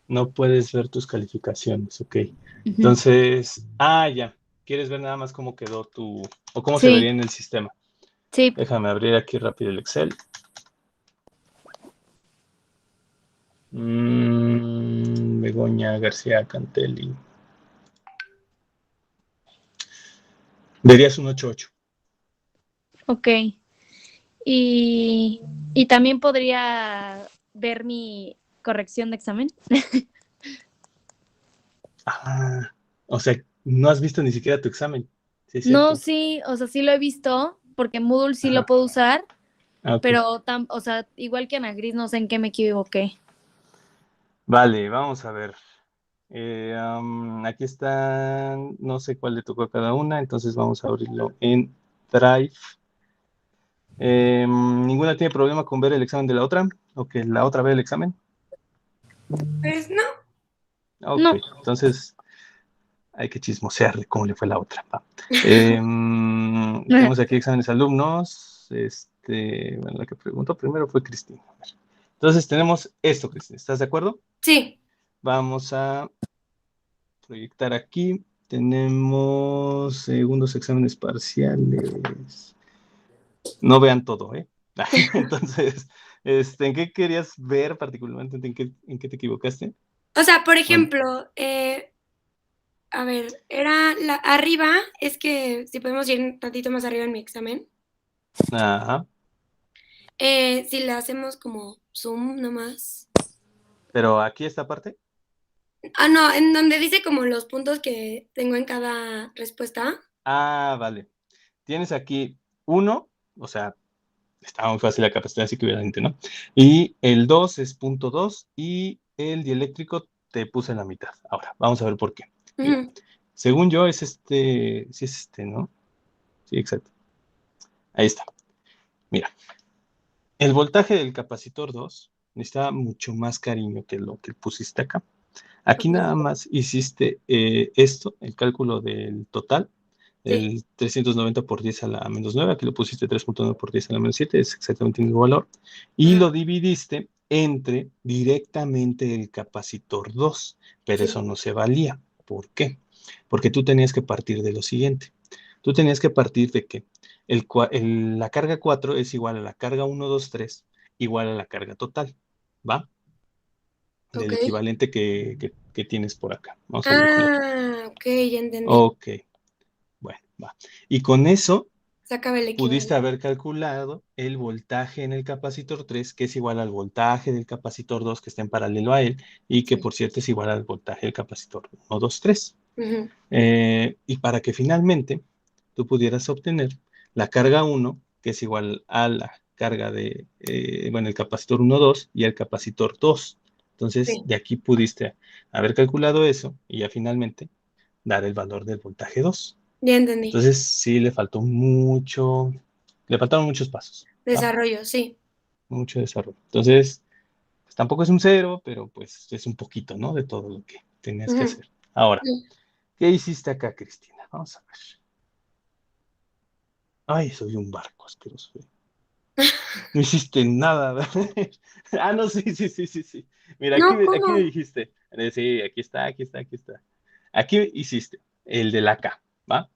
No puedes ver tus calificaciones, ok. Ujú. Entonces, ya. ¿Quieres ver nada más cómo quedó o cómo se Sí, vería en el sistema? sí, Déjame abrir aquí rápido el Excel. Begoña García Cantelli. Verías un 8.8. ok. Y también podría ver mi corrección de examen. O sea, no has visto ni siquiera tu examen. Sí, es No, cierto. sí, o sea, sí lo he visto, porque Moodle sí Ajá. lo puedo usar, Ok. pero, o sea, igual que Ana Gris, no sé en qué me equivoqué. Vale, vamos a ver. Aquí están, no sé cuál le tocó a cada una, entonces vamos a abrirlo en Drive. ¿Ninguna tiene problema con ver el examen de la otra? ¿O que la otra vea el examen? Pues no. Ok, No. entonces hay que chismosearle cómo le fue la otra. Tenemos aquí exámenes alumnos. Bueno, la que preguntó primero fue Cristina. Entonces tenemos esto, Cristina. ¿Estás de acuerdo? Sí. Vamos a proyectar aquí. Tenemos segundos exámenes parciales. No vean todo, ¿eh? Entonces, ¿en qué querías ver particularmente? ¿En qué te equivocaste? O sea, por Bueno, ejemplo, a ver, era arriba, es que si podemos ir un tantito más arriba en mi examen, ajá. si le hacemos como zoom nomás. Pero aquí esta parte. No, en donde dice como los puntos que tengo en cada respuesta. Vale. Tienes aquí 1, o sea, está muy fácil la capacidad, así que obviamente, ¿no? Y el 2 es punto 2 y el dieléctrico te puse en la mitad. Ahora, vamos a ver por qué. Mira, Ujú. según yo sí es ¿no? Sí, exacto. Ahí está. Mira, el voltaje del capacitor 2 necesita mucho más cariño que lo que pusiste acá. Aquí nada más hiciste esto, el cálculo del total, Sí. el 390 por 10 a la menos 9, aquí lo pusiste 3.9 por 10 a la menos 7, es exactamente el mismo valor, y lo dividiste entre directamente el capacitor 2, pero Sí. eso no se valía. ¿Por qué? Porque tú tenías que partir de lo siguiente. Tú tenías que partir de que la carga 4 es igual a la carga 1, 2, 3, igual a la carga total, ¿va? Del Ok. equivalente que tienes por acá. Vamos a abrir con la otra. Ok, ya entendí. Ok, bueno, va. Y con eso Se acaba el pudiste equivalente. haber calculado el voltaje en el capacitor 3, que es igual al voltaje del capacitor 2 que está en paralelo a él, y que Sí. por cierto es igual al voltaje del capacitor 1, 2, 3. Ujú. Y para que finalmente tú pudieras obtener la carga 1, que es igual a la carga el capacitor 1, 2 y el capacitor 2, Entonces, Sí. de aquí pudiste haber calculado eso y ya finalmente dar el valor del voltaje 2. Ya entendí. Entonces, sí le faltaron muchos pasos. ¿Va? Desarrollo, sí. Mucho desarrollo. Entonces, pues, tampoco es un 0, pero pues es un poquito, ¿no? De todo lo que tenías que hacer. Ahora, ¿qué hiciste acá, Cristina? Vamos a ver. Ay, soy un barco asqueroso. No hiciste nada, ¿verdad? Ah, no, sí. Mira, aquí, No, ¿cómo? aquí me dijiste. Sí, aquí está. Aquí hiciste el de la K, ¿va?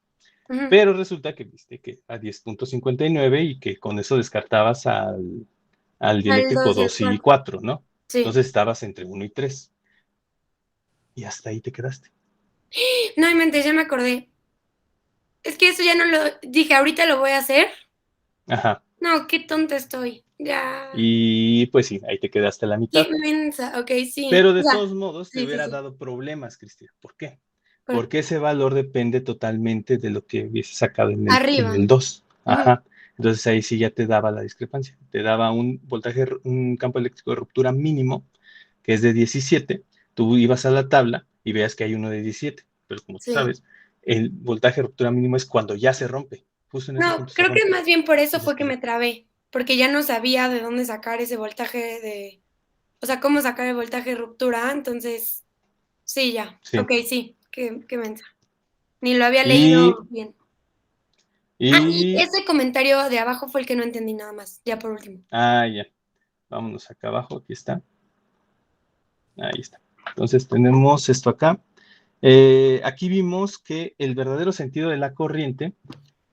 Pero resulta que viste que a 10.59 y que con eso descartabas al dieléctrico 2 y 4, ¿no? Sí. Entonces estabas entre 1 y 3. Y hasta ahí te quedaste. No inventes, ya me acordé. Es que eso ya no lo dije, ahorita lo voy a hacer. Ajá. No, qué tonta estoy. Ya. Y pues sí, ahí te quedaste a la mitad. Qué mensa. Ok, sí. Pero de Ya. todos modos te Sí, hubiera sí. dado problemas, Cristina. ¿Por qué? ¿Por Porque ese valor depende totalmente de lo que hubiese sacado en Arriba. el 2. Ajá. Entonces ahí sí ya te daba la discrepancia. Te daba un voltaje, un campo eléctrico de ruptura mínimo, que es de 17. Tú ibas a la tabla y veas que hay uno de 17. Pero como tú Sí. sabes, el voltaje de ruptura mínimo es cuando ya se rompe. Justo en ese No, punto se creo que rompe. más bien por eso Entonces, fue que pues, me trabé. Porque ya no sabía de dónde sacar ese voltaje de. O sea, cómo sacar el voltaje de ruptura. Entonces, sí, ya. sí. Ok, sí. Qué mensa. Ni lo había Y, leído bien. Y y, ese comentario de abajo fue el que no entendí nada más. Ya por último. ya. Vámonos acá abajo. Aquí está. Ahí está. Entonces tenemos esto acá. Aquí vimos que el verdadero sentido de la corriente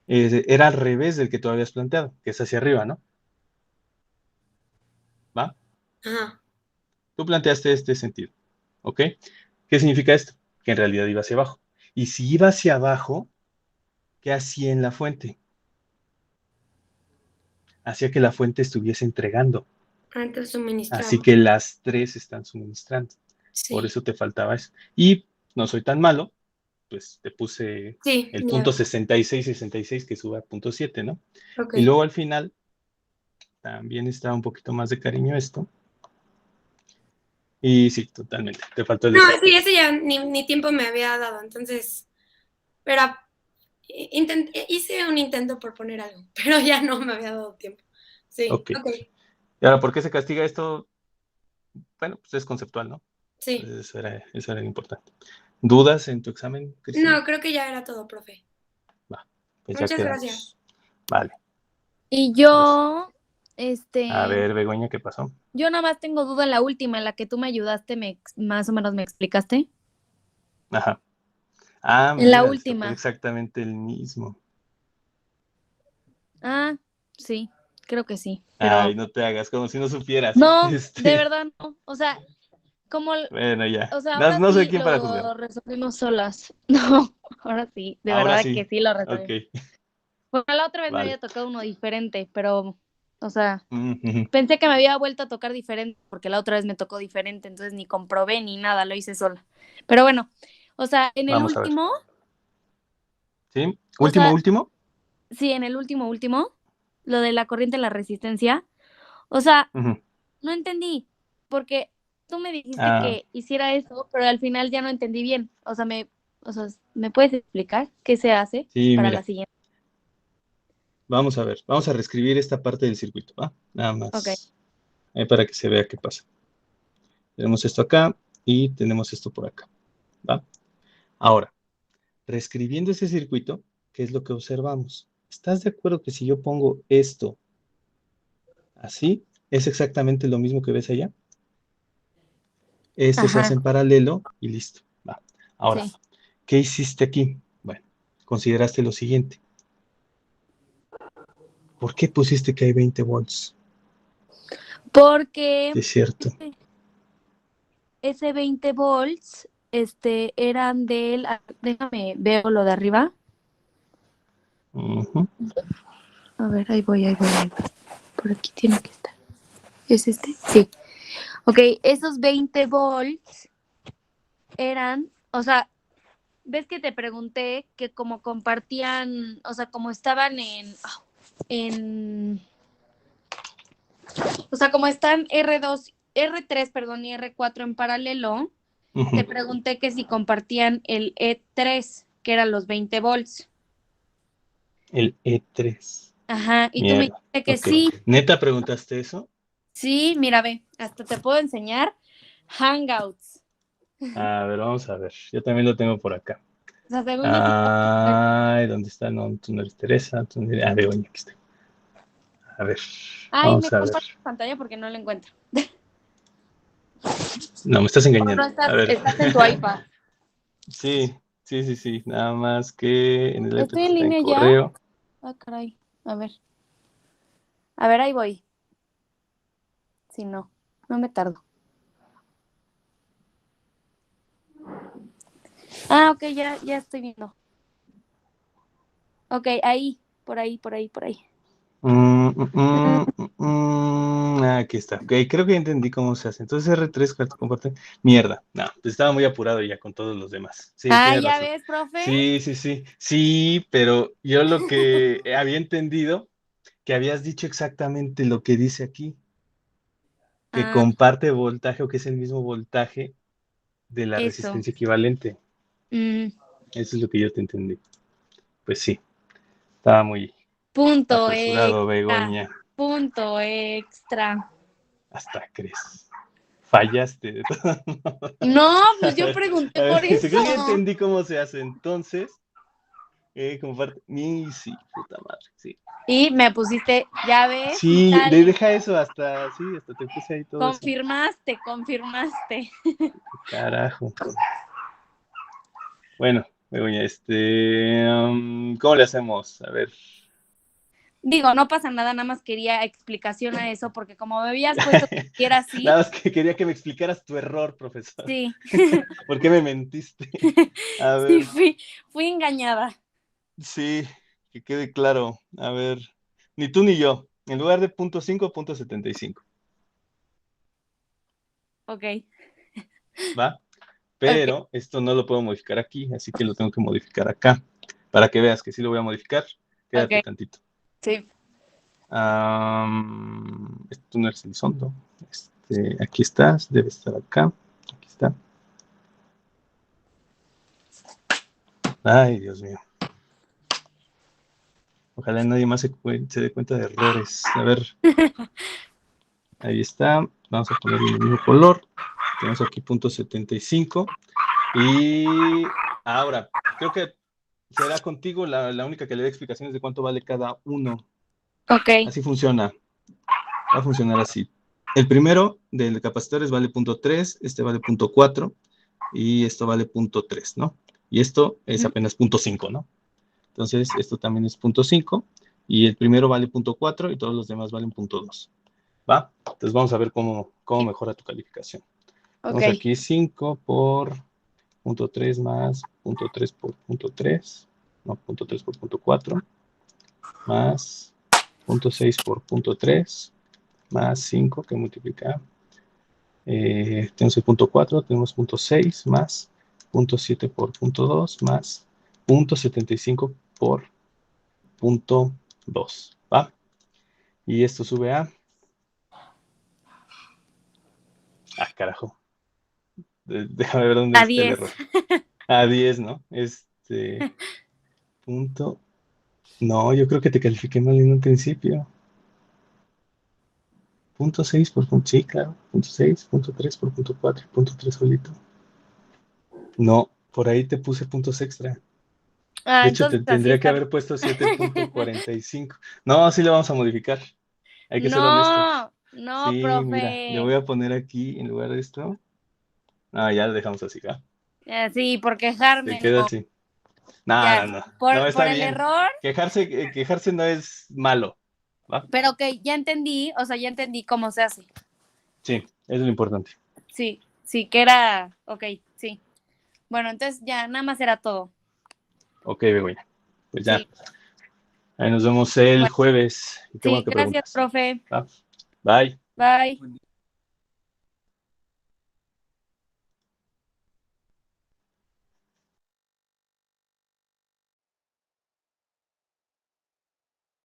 era al revés del que tú habías planteado, que es hacia arriba, ¿no? ¿Va? Ajá. Tú planteaste este sentido, ¿ok? ¿Qué significa esto? Que en realidad iba hacia abajo. Y si iba hacia abajo, ¿qué hacía en la fuente? Hacía que la fuente estuviese entregando. Entonces suministraba. Así que las tres están suministrando. Por Sí. eso te faltaba eso. Y no soy tan malo, pues te puse Sí, el ya. punto 66, que sube a punto 7, ¿no? Ok. Y luego al final también está un poquito más de cariño esto. Y sí, totalmente. Te faltó el No, desarrollo. sí, ese ya ni tiempo me había dado. Entonces, pero hice un intento por poner algo, pero ya no me había dado tiempo. Sí, Ok. ok. Y ahora, ¿por qué se castiga esto? Bueno, pues es conceptual, ¿no? Sí. Entonces, eso era importante. ¿Dudas en tu examen, Cristina? No, creo que ya era todo, profe. Va, pues ya Muchas quedamos. gracias. Vale. Y yo, A ver, Begoña, ¿qué pasó? yo nada más tengo duda en la última, en la que tú me ayudaste, más o menos me explicaste. Ajá. Ah, En la mira, les tocó última. exactamente el mismo. Ah, sí, creo que sí. Pero Ay, no te hagas como si no supieras. no, de verdad no. O sea, Bueno, ya. o sea, No, ahora no soy sí quien para juzgar. lo resolvimos solas. No, ahora sí, de Ahora verdad sí. que sí lo resolvimos. Ok, Bueno, la otra vez me vale. había tocado uno diferente, pero, o sea, Ujú. pensé que me había vuelto a tocar diferente, porque la otra vez me tocó diferente, entonces ni comprobé ni nada, lo hice sola. Pero bueno, o sea, en el Vamos a ver. último, ¿Sí? o sea, Último. sí, en el último, lo de la corriente de la resistencia, o sea, Ujú. no entendí, porque tú me dijiste Ah, que hiciera eso, pero al final ya no entendí bien. O sea, ¿me puedes explicar qué se hace sí, para mira. la siguiente? Vamos a ver. Vamos a reescribir esta parte del circuito, ¿va? Nada Ok. más. Para que se vea qué pasa. Tenemos esto acá y tenemos esto por acá, ¿va? Ahora, reescribiendo ese circuito, ¿qué es lo que observamos? ¿Estás de acuerdo que si yo pongo esto así, es exactamente lo mismo que ves allá? Esto se hace Ajá, en paralelo y listo. Va. Ahora, sí. ¿qué hiciste aquí? Bueno, consideraste lo siguiente. ¿Por qué pusiste que hay 20 volts? Porque Es cierto. ese 20 volts, eran déjame, veo lo de arriba. Ujú. A ver, ahí voy. Por aquí tiene que estar. ¿Es este? Sí. Ok, esos 20 volts eran, o sea, ves que te pregunté que como compartían, o sea, como estaban en, o sea, como están R2 R3, perdón, y R4 en paralelo, Ujú. te pregunté que si compartían el E3, que eran los 20 volts. El E3. Ajá, y tú me Mierda. dijiste que Ok. sí. ¿Neta preguntaste eso? Sí, mira, ve, hasta te puedo enseñar Hangouts. A ver, vamos a ver. Yo también lo tengo por acá. O sea, según yo, Ay, ¿dónde está? No, tú no eres Teresa. Begoña, aquí está. A ver, ay, me vamos a ver. comparto la pantalla porque no la encuentro. No, me estás No, engañando. A ver. estás en tu iPad. Sí. Nada más que en el iPad ¿Estoy en está en línea ya? correo. Ah, caray. A ver. A ver, ahí voy. Si no, no me tardo. Ah, ok, ya estoy viendo. Ok, ahí, por ahí. Aquí está. Ok, creo que ya entendí cómo se hace. Entonces R3 comparte. Mierda. No, pues estaba muy apurado ya con todos los demás. Sí, Ah, tienes ¿ya razón. ves, profe? Sí. Sí, pero yo lo que había entendido, que habías dicho exactamente lo que dice aquí, que Ah, comparte voltaje o que es el mismo voltaje de la eso. resistencia equivalente. Mm, Eso es lo que yo te entendí. Pues sí, estaba muy punto apresurado, extra. Begoña. Punto extra. Hasta crees. Fallaste de todos modos. No, pues A yo ver, pregunté por dice, eso. creo que ya entendí cómo se hace. Entonces, comparte. Sí, puta madre, sí. Y me pusiste, ya ves, Sí, dale. deja eso hasta te puse ahí todo eso. Confirmaste. Carajo. Bueno, Begoña, ¿cómo le hacemos? A ver. Digo, no pasa nada, nada más quería explicación a eso, porque como me habías puesto que era así, Nada más que quería que me explicaras tu error, profesor. sí, ¿Por qué me mentiste? A sí, ver, fui engañada. sí, que quede claro. A ver, ni tú ni yo. En lugar de .5, .75. Ok, ¿Va? ok, Pero esto no lo puedo modificar aquí, así que lo tengo que modificar acá. Para que veas que sí lo voy a modificar. Quédate ok, tantito. sí. Esto no es Elizondo. Aquí estás, debe estar acá. Aquí está. Ay, Dios mío. Ojalá nadie más se dé cuenta de errores. A ver. Ahí está. Vamos a ponerle el mismo color. Tenemos aquí .75. Y ahora, creo que será contigo la única que le dé explicaciones de cuánto vale cada uno. Ok, Así funciona. Va a funcionar así. El primero de capacitores vale .3, este vale .4 y esto vale .3, ¿no? Y esto es apenas .5, ¿no? Entonces, esto también es .5 y el primero vale .4 y todos los demás valen .2. ¿Va? Entonces vamos a ver cómo mejora tu calificación. ok. Vamos aquí 5 por .3 más .3 por .3, no, .3 por .4, más .6 por .3, más 5 que multiplica. Tenemos el .4, tenemos .6 más .7 por .2 más .75 por .2, ¿va? Y esto sube a... carajo. Déjame ver dónde A está el 10. error. A 10, ¿no? Punto... No, yo creo que te califiqué mal en un principio. .6 por punto... Sí, claro. .6, .3 por .4, .3 solito. No, por ahí te puse puntos extra. Ah, De hecho, entonces así tendría que está. haber puesto 7.45. No, así le vamos a modificar. Hay que ser honestos. No, Sí, mira, le voy profe. a poner aquí en lugar de esto. Ya lo dejamos así, ¿va? Sí, por Se quejarme, queda no. así. No, Ya, no, no. No, por está el bien. error, Quejarse no es malo, ¿va? pero que ya entendí, o sea, ya entendí cómo se hace. Sí, eso es lo importante. Sí, que era, ok, sí. Bueno, entonces ya, nada más era todo. Ok, Begoña. Pues ya. Sí, Ahí nos vemos el bueno, jueves. Y qué bueno sí, que gracias, preguntas. profe. ¿Va? Bye. Bye.